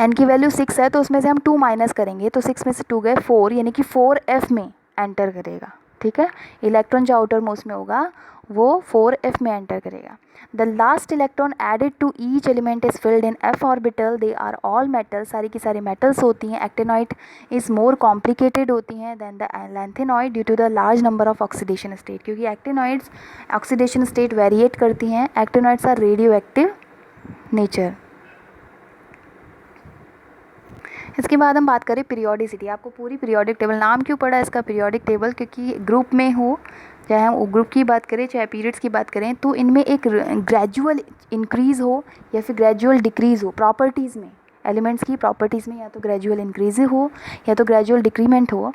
n की वैल्यू 6 है तो उसमें से हम 2 माइनस करेंगे तो 6 में से 2 गए 4, यानी कि 4f में एंटर करेगा। ठीक है, इलेक्ट्रॉन जो आउटर मोस्ट में होगा वो 4f में एंटर करेगा। The last electron added to each element is filled in f orbital, they are all metals, सारी की सारी मेटल्स होती हैं। एक्टिनॉइड इज मोर कॉम्प्लिकेटेड होती हैं then the lanthanoid due to the large number of oxidation state, क्योंकि actinoids oxidation state variate करती हैं। Actinoids are radioactive nature. इसके बाद हम बात करें पीरियोडिसिटी। आपको पूरी पीरियोडिक टेबल, नाम क्यों पड़ा इसका पीरियोडिक टेबल, क्योंकि ग्रुप में हो, चाहे हम ग्रुप की बात करें चाहे पीरियड्स की बात करें, तो इनमें एक ग्रेजुअल इंक्रीज़ हो या फिर ग्रेजुअल डिक्रीज़ हो प्रॉपर्टीज़ में, एलिमेंट्स की प्रॉपर्टीज़ में, या तो ग्रेजुअल इंक्रीज हो या तो ग्रेजुअल डिक्रीमेंट हो,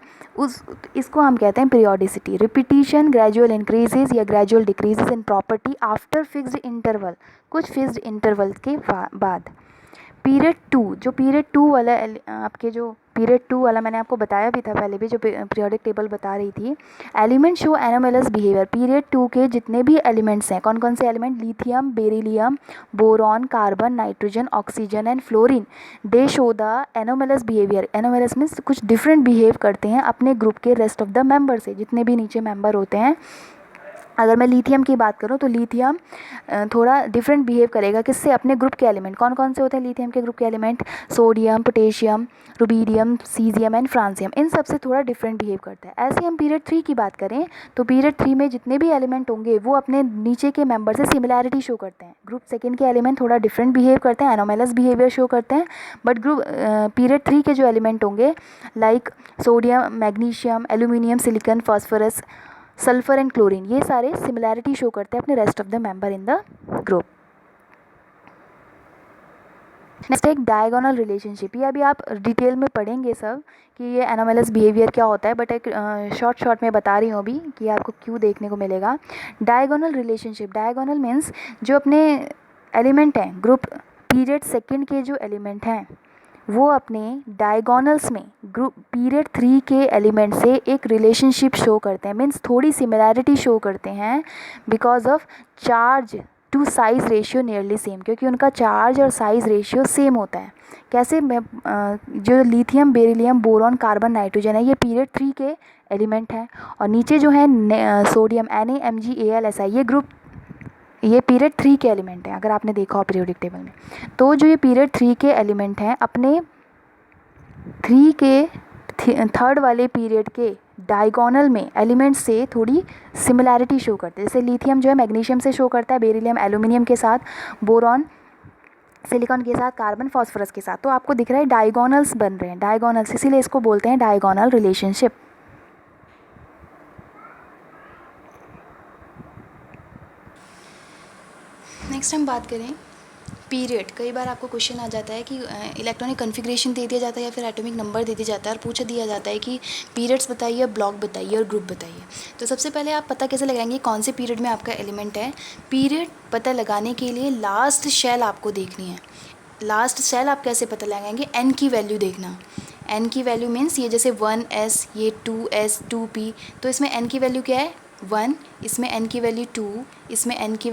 इसको हम कहते हैं पीरियोडिसिटी। रिपीटिशन, ग्रेजुअल इंक्रीजेज या gradual decreases in property after fixed interval, कुछ फिक्स्ड इंटरवल के बाद। पीरियड 2, जो पीरियड 2 वाला आपके जो पीरियड 2 वाला मैंने आपको बताया भी था पहले भी, जो पीरियोडिक टेबल बता रही थी, element show anomalous behaviour. Period 2 के जितने भी एलिमेंट्स हैं, कौन कौन से element, lithium, beryllium, boron, carbon, nitrogen, oxygen and fluorine, they show the anomalous behaviour. Anomalous means कुछ डिफरेंट बिहेव करते हैं अपने ग्रुप के रेस्ट ऑफ द मेंबर से, जितने भी नीचे मेंबर होते हैं। अगर मैं लिथियम की बात करूं तो लिथियम थोड़ा डिफरेंट बिहेव करेगा किससे, अपने ग्रुप के एलिमेंट। कौन कौन से होते हैं लिथियम के ग्रुप के element, sodium, potassium, rubidium, caesium and francium, इन सब से थोड़ा डिफरेंट बिहेव करता है। ऐसे हम पीरियड 3 की बात करें तो पीरियड 3 में जितने भी एलिमेंट होंगे वो अपने नीचे के मेंबर से सिमिलैरिटी शो करते हैं। ग्रुप सेकेंड के एलिमेंट थोड़ा डिफरेंट बिहेव करते हैं, एनोमलस बिहेवियर शो करते हैं, बट ग्रुप पीरियड 3 के जो एलिमेंट होंगे like sodium, magnesium, aluminium, silicon, phosphorus, sulphur and chlorine, ये सारे सिमिलैरिटी शो करते हैं अपने rest of the member in the group. Next एक डायगोनल रिलेशनशिप, ये अभी आप डिटेल में पढ़ेंगे सब कि ये एनोमलस बिहेवियर क्या होता है, बट एक शॉर्ट में बता रही हूँ अभी कि आपको क्यों देखने को मिलेगा। डायगोनल रिलेशनशिप, डायगोनल मीन्स जो अपने एलिमेंट हैं ग्रुप पीरियड सेकेंड के जो एलिमेंट हैं वो अपने डायगोनल्स में ग्रुप पीरियड 3 के एलिमेंट से एक रिलेशनशिप शो करते हैं, मीन्स थोड़ी सिमिलैरिटी शो करते हैं because of charge to size ratio nearly same, क्योंकि उनका चार्ज और साइज़ रेशियो सेम होता है। कैसे, जो lithium, beryllium, boron, carbon, nitrogen है, ये पीरियड 3 के एलिमेंट हैं, और नीचे जो है सोडियम, NaMgAlSi, ये ग्रुप ये पीरियड 3 के एलिमेंट हैं। अगर आपने देखा हो पीरियोडिक टेबल में, तो जो ये पीरियड 3 के एलिमेंट हैं अपने 3 के थर्ड वाले पीरियड के डायगोनल में एलिमेंट्स से थोड़ी सिमिलैरिटी शो करते हैं। जैसे लिथियम जो है मैग्नीशियम से शो करता है, बेरिलियम एल्यूमिनियम के साथ, बोरॉन सिलिकॉन के साथ, कार्बन फॉस्फोरस के साथ, तो आपको दिख रहा है डायगोनल्स बन रहे हैं, डायगोनल्स, इसीलिए इसको बोलते हैं डायगोनल रिलेशनशिप। नेक्स्ट हम बात करें पीरियड। कई बार आपको क्वेश्चन आ जाता है कि इलेक्ट्रॉनिक कॉन्फ़िगरेशन दे दिया जाता है या फिर एटॉमिक नंबर दे दिया जाता है और पूछ दिया जाता है कि पीरियड्स बताइए, ब्लॉक बताइए और ग्रुप बताइए। तो सबसे पहले आप पता कैसे लगाएंगे कौन से पीरियड में आपका एलिमेंट है। पीरियड पता लगाने के लिए लास्ट शेल आपको देखनी है। लास्ट शेल आप कैसे पता लगाएंगे, एन की वैल्यू देखना। एन की वैल्यू मीन्स ये जैसे 1s, ये 2s, 2p, तो इसमें एन की वैल्यू क्या है 1, इसमें n की वैल्यू 2, इसमें n की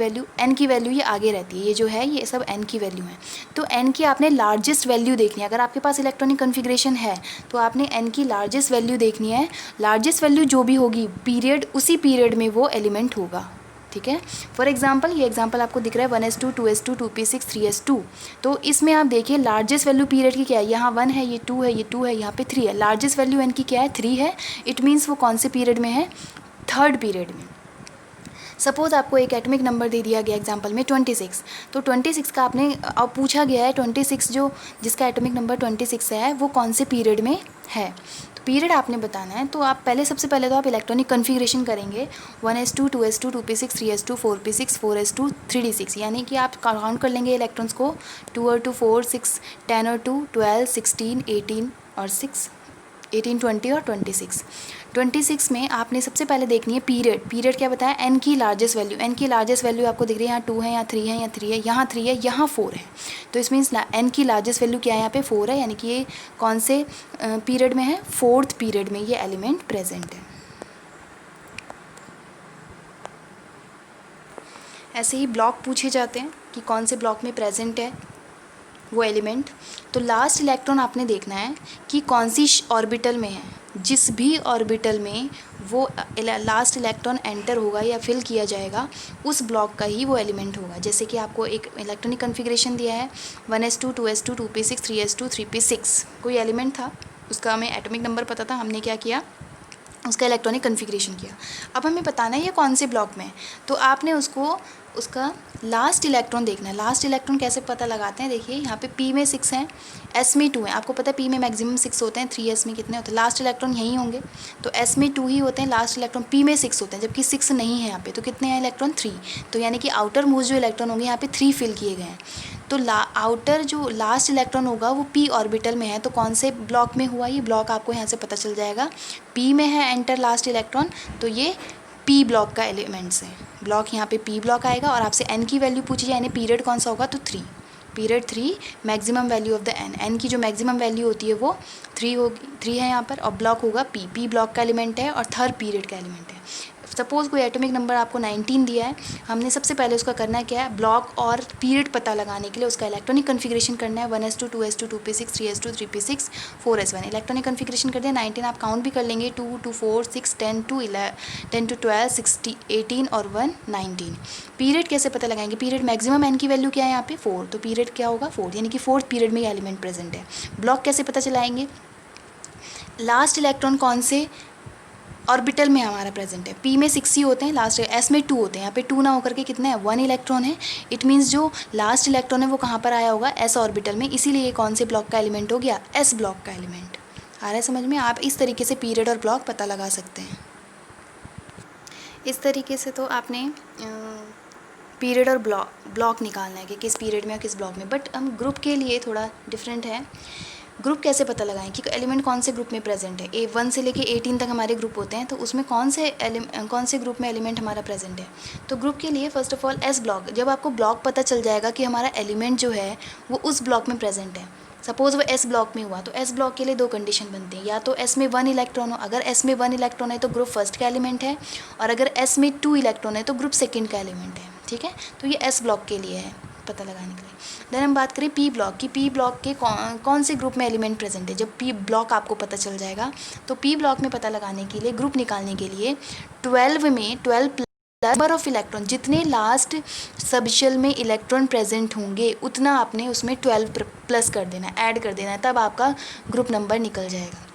वैल्यू ये आगे रहती है, ये जो है ये सब n की वैल्यू है। तो n की आपने लार्जेस्ट वैल्यू देखनी है। अगर आपके पास इलेक्ट्रॉनिक कॉन्फ़िगरेशन है तो आपने n की लार्जेस्ट वैल्यू देखनी है। लार्जेस्ट वैल्यू जो भी होगी पीरियड, उसी पीरियड में वो एलिमेंट होगा। ठीक है, फॉर एग्जांपल ये एग्जांपल आपको दिख रहा है 1s2, 2s2, 2p6, 3s2। तो इसमें आप देखिए लार्जेस्ट वैल्यू पीरियड की क्या है, यहाँ 1 है, ये 2 है, ये 2 है, यहाँ पे 3 है। लार्जेस्ट वैल्यू n की क्या है 3 है। इट मीन्स वो कौन से पीरियड में है, थर्ड पीरियड में। सपोज़ आपको एक एटॉमिक नंबर दे दिया गया एग्जांपल में 26, तो 26 का आपने अब पूछा गया है 26 जो जिसका एटॉमिक नंबर 26 है वो कौन से पीरियड में है। तो पीरियड आपने बताना है, तो आप पहले सबसे पहले तो आप इलेक्ट्रॉनिक कन्फिग्रेशन करेंगे 1s2 2s2 2p6 3s2 4p6 4s2 3d6, यानी कि आप काउंट कर लेंगे इलेक्ट्रॉन्स को 2 और 2 4 6 10 और 2 12 16 18 और 6 18 20 और 26 में आपने सबसे पहले देखनी है पीरियड क्या बताया, एन की लार्जेस्ट वैल्यू आपको दिख रही है, यहाँ 2 है, यहाँ 3 है, यहाँ 3 है, यहाँ 3 है, यहाँ 4 है। तो इस मीन्स एन की लार्जेस्ट वैल्यू क्या है, यहाँ पे 4 है, यानी कि ये कौन से पीरियड में है, 4th पीरियड में ये एलिमेंट प्रेजेंट है। ऐसे ही ब्लॉक पूछे जाते हैं कि कौन से ब्लॉक में प्रेजेंट है वो एलिमेंट। तो लास्ट इलेक्ट्रॉन आपने देखना है कि कौन सी ऑर्बिटल में है, जिस भी ऑर्बिटल में वो लास्ट इलेक्ट्रॉन एंटर होगा या फिल किया जाएगा उस ब्लॉक का ही वो एलिमेंट होगा। जैसे कि आपको एक इलेक्ट्रॉनिक कन्फिग्रेशन दिया है 1s2 2s2 2p6 3s2 3p6, कोई एलिमेंट था, उसका हमें एटॉमिक नंबर पता था, हमने क्या किया, उसका इलेक्ट्रॉनिक कन्फिग्रेशन किया। अब हमें बताना है ये कौन से ब्लॉक में है, तो आपने उसका लास्ट इलेक्ट्रॉन देखना है। लास्ट इलेक्ट्रॉन कैसे पता लगाते हैं, देखिए यहाँ पे P में 6 हैं, S में 2 हैं, आपको पता है P में मैक्सिमम 6 होते हैं, 3s में कितने होते हैं, लास्ट इलेक्ट्रॉन यहीं होंगे, तो S में 2 ही होते हैं, लास्ट इलेक्ट्रॉन P में 6 होते हैं, जबकि 6 नहीं है यहाँ पे, तो कितने हैं इलेक्ट्रॉन 3, तो यानी कि आउटर मोस्ट जो इलेक्ट्रॉन होंगे यहाँ पे 3 फिल किए गए हैं। तो आउटर जो लास्ट इलेक्ट्रॉन होगा वो P ऑर्बिटल में है, तो कौन से ब्लॉक में हुआ, ये ब्लॉक आपको यहाँ से पता चल जाएगा, P में है एंटर लास्ट इलेक्ट्रॉन, तो ये P ब्लॉक का एलिमेंट्स है, ब्लॉक यहाँ पे P ब्लॉक आएगा। और आपसे N की वैल्यू पूछी जाए, यानी पीरियड कौन सा होगा, तो 3, period 3, maximum value of the N की जो मैक्सिमम वैल्यू होती है वो 3 होगी, 3 है यहाँ पर, और ब्लॉक होगा P ब्लॉक का एलिमेंट है और 3rd पीरियड का एलिमेंट है। सपोज़ कोई एटॉमिक नंबर आपको 19 दिया है, हमने सबसे पहले उसका करना है क्या है, ब्लॉक और पीरियड पता लगाने के लिए उसका इलेक्ट्रॉनिक कन्फिग्रेशन करना है 1s2 2s2 2p6 3s2 3p6 4s1। Electronic configuration कर दिया, 19 आप काउंट भी कर लेंगे, 2 2 4 6 10 2 10 to 12 60 18 और 1 19। पीरियड कैसे पता लगाएंगे, पीरियड मैक्सिमम एन की वैल्यू क्या है यहाँ पे 4, तो पीरियड क्या होगा 4, यानी कि 4th पीरियड में ये एलिमेंट प्रेजेंट है। ब्लॉक कैसे पता चलाएंगे, लास्ट इलेक्ट्रॉन कौन से ऑर्बिटल में हमारा प्रेजेंट है, P में 6 ही होते हैं, लास्ट S में 2 होते हैं, यहाँ पे 2 ना होकर के कितने हैं 1 इलेक्ट्रॉन है, इट मीन्स जो लास्ट इलेक्ट्रॉन है वो कहाँ पर आया होगा, S ऑर्बिटल में, इसीलिए कौन से ब्लॉक का एलिमेंट हो गया, S ब्लॉक का एलिमेंट। आ रहा है समझ में, आप इस तरीके से पीरियड और ब्लॉक पता लगा सकते हैं। इस तरीके से तो आपने पीरियड और ब्लॉक निकालना है कि किस पीरियड में और किस ब्लॉक में। बट हम ग्रुप के लिए थोड़ा डिफरेंट है, ग्रुप कैसे पता लगाएं कि एलिमेंट कौन से ग्रुप में प्रेजेंट है। 1 से लेके 18 तक हमारे ग्रुप होते हैं, तो उसमें कौन से ग्रुप में एलिमेंट हमारा प्रेजेंट है। तो ग्रुप के लिए first of all S block, जब आपको ब्लॉक पता चल जाएगा कि हमारा एलिमेंट जो है वो उस ब्लॉक में प्रेजेंट है, सपोज़ वो एस ब्लॉक में हुआ, तो एस ब्लॉक के लिए 2 कंडीशन बनती हैं, या तो एस में 1 इलेक्ट्रॉन हो, अगर एस में 1 इलेक्ट्रॉन है तो ग्रुप फर्स्ट का एलिमेंट है, और अगर एस में 2 इलेक्ट्रॉन है तो ग्रुप सेकेंड का एलिमेंट है। ठीक है, तो ये एस ब्लॉक के लिए है पता लगाने के लिए। देन हम बात करें पी ब्लॉक की, पी ब्लॉक के कौन से ग्रुप में एलिमेंट प्रेजेंट है। जब पी ब्लॉक आपको पता चल जाएगा तो पी ब्लॉक में पता लगाने के लिए, ग्रुप निकालने के लिए 12 में 12 प्लस नंबर ऑफ इलेक्ट्रॉन, जितने लास्ट सबशेल में इलेक्ट्रॉन प्रेजेंट होंगे उतना आपने उसमें 12 प्लस कर देना है, ऐड कर देना है, तब आपका ग्रुप नंबर निकल जाएगा।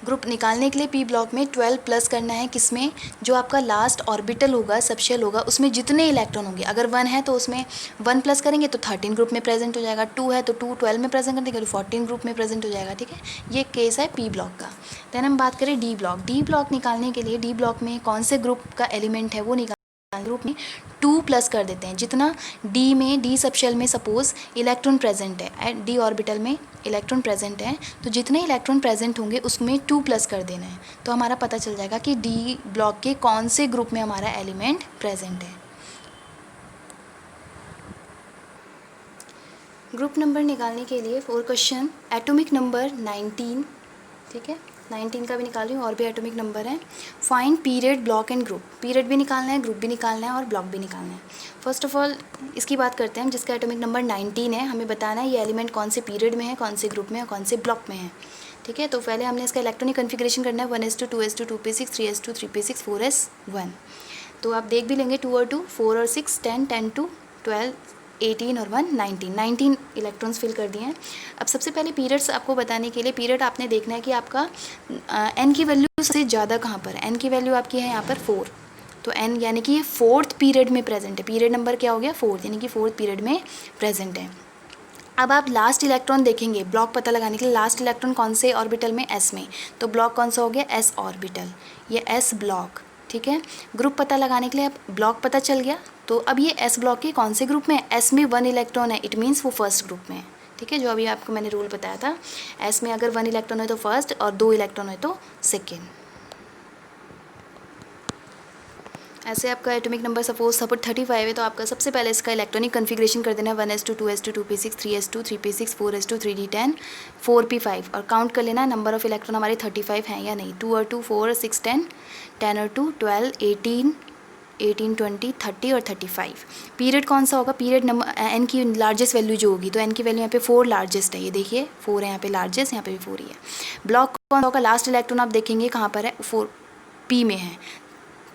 ग्रुप निकालने के लिए पी ब्लॉक में 12 प्लस करना है, किसमें, जो आपका लास्ट ऑर्बिटल होगा, सबशेल होगा, उसमें जितने इलेक्ट्रॉन होंगे, अगर 1 है तो उसमें 1 प्लस करेंगे तो 13 ग्रुप में प्रेजेंट हो जाएगा, 2 है तो 2 12 में प्रेजेंट कर देंगे तो 14 ग्रुप में प्रेजेंट हो जाएगा। ठीक है, ये केस है पी ब्लॉक का। देन हम बात करें डी ब्लॉक, डी ब्लॉक निकालने के लिए डी ब्लॉक में कौन से ग्रुप का एलिमेंट है वो निकाल, ग्रुप में 2 प्लस कर देते हैं, जितना डी में, डी सबशेल में सपोज इलेक्ट्रॉन प्रेजेंट है, डी ऑर्बिटल में इलेक्ट्रॉन प्रेजेंट है, तो जितने इलेक्ट्रॉन प्रेजेंट होंगे उसमें 2 प्लस कर देना है, तो हमारा पता चल जाएगा कि डी ब्लॉक के कौन से ग्रुप में हमारा एलिमेंट प्रेजेंट है। ग्रुप नंबर निकालने के लिए 4 क्वेश्चन, एटॉमिक नंबर 19, ठीक है 19 का भी निकाल रही हूँ, और भी एटॉमिक नंबर हैं। Find period, block and group, period भी निकालना है, ग्रुप भी निकालना है और ब्लॉक भी निकालना है। फर्स्ट ऑफ ऑल इसकी बात करते हैं, जिसका एटॉमिक नंबर 19 है, हमें बताना है ये एलिमेंट कौन से पीरियड में है, कौन से ग्रुप में और कौन से ब्लॉक में है। ठीक है, तो पहले हमने इसका इलेक्ट्रॉनिक कन्फिग्रेशन करना है 1s2 2s2 2p6 3s2 3p6 4s1। तो आप देख भी लेंगे 2 और 2 4 और 6 10 10 2 12 18 और 1 19 इलेक्ट्रॉन्स फिल कर दिए हैं। अब सबसे पहले पीरियड्स आपको बताने के लिए, पीरियड आपने देखना है कि आपका एन की वैल्यू सबसे ज़्यादा कहाँ पर है। एन की वैल्यू आपकी है यहाँ पर 4, तो एन यानी कि ये 4th पीरियड में प्रेजेंट है, पीरियड नंबर क्या हो गया 4, यानी कि 4th पीरियड में प्रेजेंट है। अब आप लास्ट इलेक्ट्रॉन देखेंगे, ब्लॉक पता लगाने के लिए लास्ट इलेक्ट्रॉन कौन से ऑर्बिटल में, एस में, तो ब्लॉक कौन सा हो गया, एस ऑर्बिटल, ये एस ब्लॉक। ठीक है, ग्रुप पता लगाने के लिए अब ब्लॉक पता चल गया, तो अब ये एस ब्लॉक के कौन से ग्रुप में है, एस में 1 इलेक्ट्रॉन है, इट मीन्स वो फर्स्ट ग्रुप में है। ठीक है, जो अभी आपको मैंने रूल बताया था, एस में अगर 1 इलेक्ट्रॉन है तो फर्स्ट और 2 इलेक्ट्रॉन है तो सेकेंड। ऐसे आपका एटॉमिक नंबर सपोज 35 है तो आपका सबसे पहले इसका इलेक्ट्रॉनिक कन्फिग्रेशन कर देना है 1s2 2s2 2p6 3s2 3p6 4s2 3d10 4p5 और काउंट कर लेना नंबर ऑफ इलेक्ट्रॉन हमारे 35 हैं या नहीं। 2 और 2 4 6 10 10 और 2 12 18 18 20 30 और 35। पीरियड कौन सा होगा, पीरियड नंबर एन की लार्जेस्ट वैल्यू जो होगी, तो एन की वैल्यू यहाँ पे 4 लार्जेस्ट है, ये देखिए 4 है यहाँ पे लार्जेस्ट, यहाँ पे भी 4 ही है। ब्लॉक कौन सा होगा, लास्ट इलेक्ट्रॉन आप देखेंगे कहाँ पर है, 4 पी में है,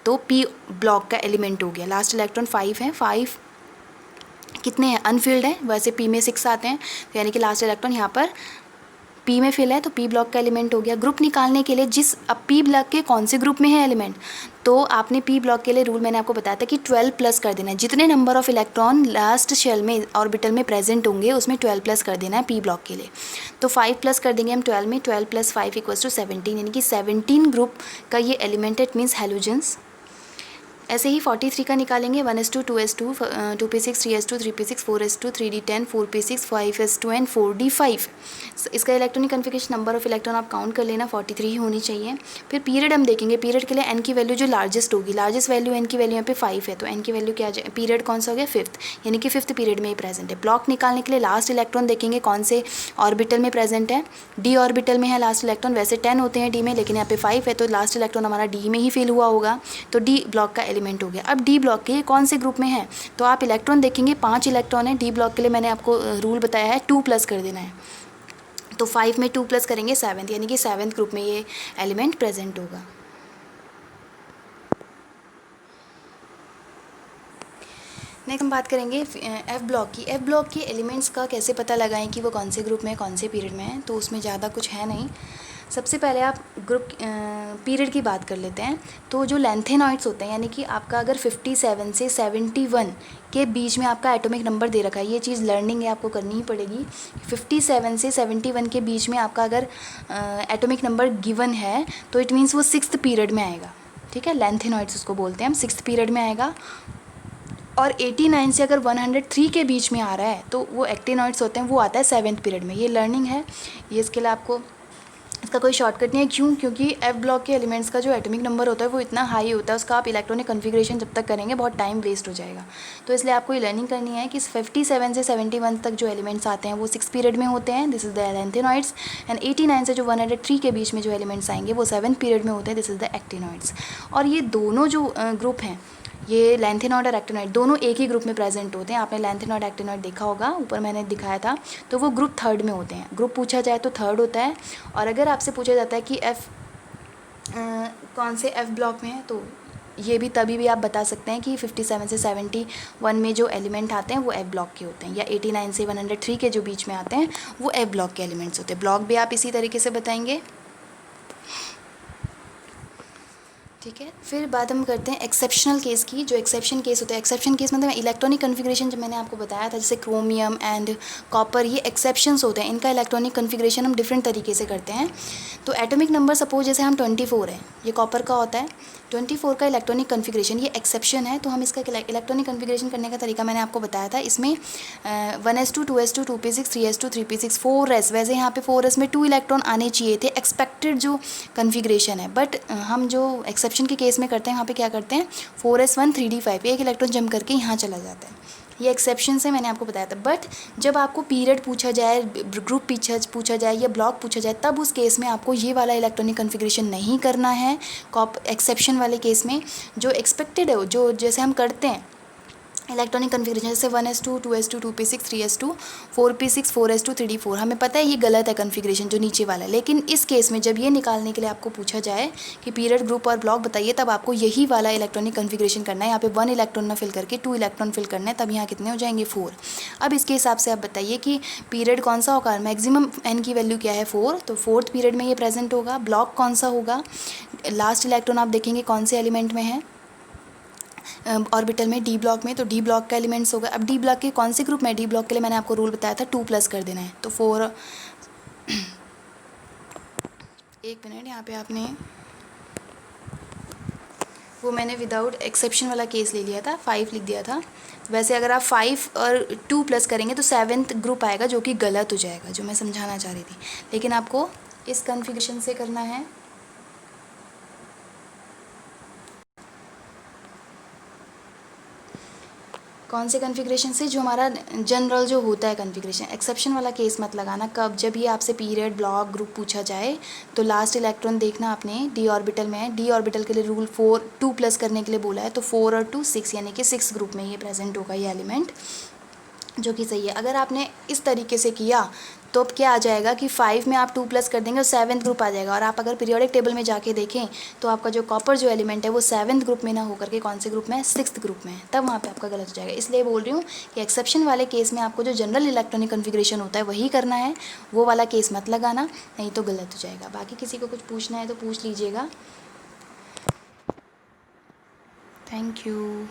तो पी ब्लॉक का एलिमेंट हो गया। लास्ट इलेक्ट्रॉन 5 है, 5 कितने हैं, अनफिल्ड है, वैसे पी में 6 आते हैं, तो यानी कि लास्ट इलेक्ट्रॉन यहाँ पर पी में फिल है, तो पी ब्लॉक का एलिमेंट हो गया। ग्रुप निकालने के लिए जिस, अब पी ब्लॉक के कौन से ग्रुप में है एलिमेंट, तो आपने पी ब्लॉक के लिए रूल मैंने आपको बताया था कि 12 प्लस कर देना है, जितने number of electron last shell में ऑर्बिटल में प्रेजेंट होंगे उसमें 12 प्लस कर देना है पी ब्लॉक के लिए। तो 5 प्लस कर देंगे हम 12 में, 12 प्लस 5 इक्वल्स टू 17, यानी कि 17 ग्रुप का ये एलिमेंट, इट मीन्स हैलोजेंस। ऐसे ही 43 का निकालेंगे 1s2 2s2 2p6 3s2 3p6 4s2 3d10 4p6 5s2 and 4d5। इसका electronic configuration number of electron आप काउंट कर लेना, 43 ही होनी चाहिए। फिर पीरियड हम देखेंगे, पीरियड के लिए एन की वैल्यू जो लार्जेस्ट होगी, लार्जेस्ट वैल्यू एन की वैल्यू यहाँ पे 5 है, तो एन की वैल्यू क्या आ जाए, पीरियड कौन सा हो गया, 5th, यानी कि 5th पीरियड में ही प्रेजेंट है। ब्लॉक निकालने के लिए लास्ट इलेक्ट्रॉन देखेंगे कौन से ऑर्बिटल में प्रेजेंट है, डी ऑर्बिटल में है लास्ट इलेक्ट्रॉन, वैसे 10 होते हैं डी में, लेकिन यहाँ पे 5 है, तो लास्ट इलेक्ट्रॉन हमारा डी में ही फिल हुआ होगा, तो डी ब्लॉक का एलिमेंट हो गया। अब डी ब्लॉक के कौन से ग्रुप में है, तो आप इलेक्ट्रॉन देखेंगे 5 इलेक्ट्रॉन है डी ब्लॉक के लिए, मैंने आपको रूल बताया है 2 प्लस कर देना है, तो 5 में 2 प्लस करेंगे 7th, यानी कि 7th ग्रुप में ये एलिमेंट प्रेजेंट होगा। नेक्स्ट हम बात करेंगे एफ ब्लॉक की। एफ ब्लॉक के एलिमेंट्स का कैसे पता लगाएं कि वो कौन से ग्रुप में कौन से पीरियड में है, तो उसमें ज़्यादा कुछ है नहीं। सबसे पहले आप ग्रुप पीरियड की बात कर लेते हैं, तो जो लेंथेनॉइड्स होते हैं, यानी कि आपका अगर 57 से 71 के बीच में आपका एटॉमिक नंबर दे रखा है, ये चीज़ लर्निंग है, आपको करनी ही पड़ेगी। 57 से 71 के बीच में आपका अगर एटॉमिक नंबर गिवन है तो इट मीन्स वो 6th पीरियड में आएगा। ठीक है, लेंथेनॉइड्स उसको बोलते हैं हम, 6th पीरियड में आएगा। और 89 से अगर 103 के बीच में आ रहा है तो वो एक्टिनॉइड्स होते हैं, वो आता है 7th पीरियड में। ये लर्निंग है, ये इसके लिए आपको इसका कोई शॉर्टकट नहीं है। क्यों? क्योंकि एफ ब्लॉक के एलिमेंट्स का जो एटॉमिक नंबर होता है वो इतना हाई होता है, उसका आप इलेक्ट्रॉनिक कन्फिग्रेशन जब तक करेंगे बहुत टाइम वेस्ट हो जाएगा। तो इसलिए आपको ये लर्निंग करनी है कि 57 से 71 तक जो एलिमेंट्स आते हैं वो 6th पीरियड में होते हैं, this is the lanthanoids. And 89 से जो 103 के बीच में जो एलिमेंट्स आएंगे वो 7th पीरियड में होते हैं, दिस इज़ द एक्टिनॉइड्स। और ये दोनों जो ग्रुप हैं, ये लेंथेनॉइड और एक्टिनॉइड दोनों एक ही ग्रुप में प्रेजेंट होते हैं। आपने लेंथेनॉइड एक्टिनॉइड देखा होगा, ऊपर मैंने दिखाया था, तो वो ग्रुप 3rd में होते हैं। ग्रुप पूछा जाए तो 3rd होता है। और अगर आपसे पूछा जाता है कि एफ कौन से एफ ब्लॉक में है, तो ये भी तभी भी आप बता सकते हैं कि 57 से 71 में जो एलिमेंट आते हैं वो एफ ब्लॉक के होते हैं, या 89 से 103 के जो बीच में आते हैं वो एफ ब्लॉक के एलिमेंट्स होते हैं। ब्लॉक भी आप इसी तरीके से बताएंगे। ठीक है, फिर बात हम करते हैं एक्सेप्शनल केस की। जो एक्सेप्शन केस होता है, एक्सेप्शन केस मतलब इलेक्ट्रॉनिक कन्फिग्रेशन, जब मैंने आपको बताया था जैसे क्रोमियम एंड कॉपर, ये एक्सेप्शंस होते हैं, इनका इलेक्ट्रॉनिक कन्फिग्रेशन हम डिफरेंट तरीके से करते हैं। तो एटॉमिक नंबर सपोज जैसे हम 24 है, ये कॉपर का होता है, 24 का इलेक्ट्रॉनिक कन्फिग्रेशन, ये एक्सेप्शन है। तो हम इसका इलेक्ट्रॉनिक कन्फिग्रेशन करने का तरीका मैंने आपको बताया था। इसमें 1s2 2s2 2p6 3s2 3p6 4s, वैसे यहाँ पे 4s में 2 इलेक्ट्रॉन आने चाहिए थे, एक्सपेक्टेड जो कन्फिग्रेशन है, बट हम जो एक्सेप्शन के केस में करते हैं वहाँ पे क्या करते हैं, 4s1 3d5, एक इलेक्ट्रॉन जंप करके यहाँ चला जाता है। ये एक्सेप्शन से मैंने आपको बताया था। बट जब आपको पीरियड पूछा जाए, ग्रुप पूछा जाए या ब्लॉक पूछा जाए, तब उस केस में आपको ये वाला इलेक्ट्रॉनिक कन्फिग्रेशन नहीं करना है। एक्सेप्शन वाले केस में जो एक्सपेक्टेड है, जो जैसे हम करते हैं इलेक्ट्रॉनिक कन्फिग्रेशन, जैसे 1s2 2s2 2p6 3s2 4p6 4s2 3d4, हमें पता है ये गलत है कन्फिग्रेशन जो नीचे वाला है, लेकिन इस केस में जब ये निकालने के लिए आपको पूछा जाए कि पीरियड, ग्रुप और ब्लॉक बताइए, तब आपको यही वाला इलेक्ट्रॉनिक कन्फिग्रेशन करना है। यहाँ पे 1 इलेक्ट्रॉन ना फिल करके 2 इलेक्ट्रॉन फिल करना है, तब यहाँ कितने हो जाएंगे 4। अब इसके हिसाब से आप बताइए कि पीरियड कौन सा होगा, मैक्सिमम एन की वैल्यू क्या है 4, तो 4th पीरियड में ये प्रेजेंट होगा। ब्लॉक कौन सा होगा, लास्ट इलेक्ट्रॉन आप देखेंगे कौन से एलिमेंट में है, ऑर्बिटल में डी ब्लॉक में, तो डी ब्लॉक का एलिमेंट्स होगा। अब डी ब्लॉक के कौन से ग्रुप में, डी ब्लॉक के लिए मैंने आपको रूल बताया था 2+ कर देना है, तो 4 एक मिनट, यहाँ पे आपने वो मैंने विदाउट एक्सेप्शन वाला केस ले लिया था, 5 लिख दिया था। वैसे अगर आप 5 और 2+ करेंगे तो 7th ग्रुप आएगा, जो कि गलत हो जाएगा, जो मैं समझाना चाह रही थी। लेकिन आपको इस कॉन्फ़िगरेशन से करना है। कौन से कॉन्फ़िगरेशन से, जो हमारा जनरल जो होता है कॉन्फ़िगरेशन। एक्सेप्शन वाला केस मत लगाना। कब, जब ये आपसे पीरियड, ब्लॉक, ग्रुप पूछा जाए तो लास्ट इलेक्ट्रॉन देखना आपने डी ऑर्बिटल में है। डी ऑर्बिटल के लिए रूल 2+ करने के लिए बोला है, तो 4 और 2 6, यानी कि 6 ग्रुप में ये प्रेजेंट होगा ये एलिमेंट, जो कि सही है। अगर आपने इस तरीके से किया तो अब क्या आ जाएगा कि 5 में आप 2+ कर देंगे और 7th ग्रुप आ जाएगा। और आप अगर पीरियोडिक टेबल में जाके देखें तो आपका जो कॉपर जो एलिमेंट है वो 7th ग्रुप में ना होकर के कौन से ग्रुप में है, 6th ग्रुप में है, तब वहाँ पे आपका गलत हो जाएगा। इसलिए बोल रही हूँ कि एक्सेप्शन वाले केस में आपको जो जनरल इलेक्ट्रॉनिक कन्फिग्रेशन होता है वही करना है, वो वाला केस मत लगाना, नहीं तो गलत हो जाएगा। बाकी किसी को कुछ पूछना है तो पूछ लीजिएगा। Thank you.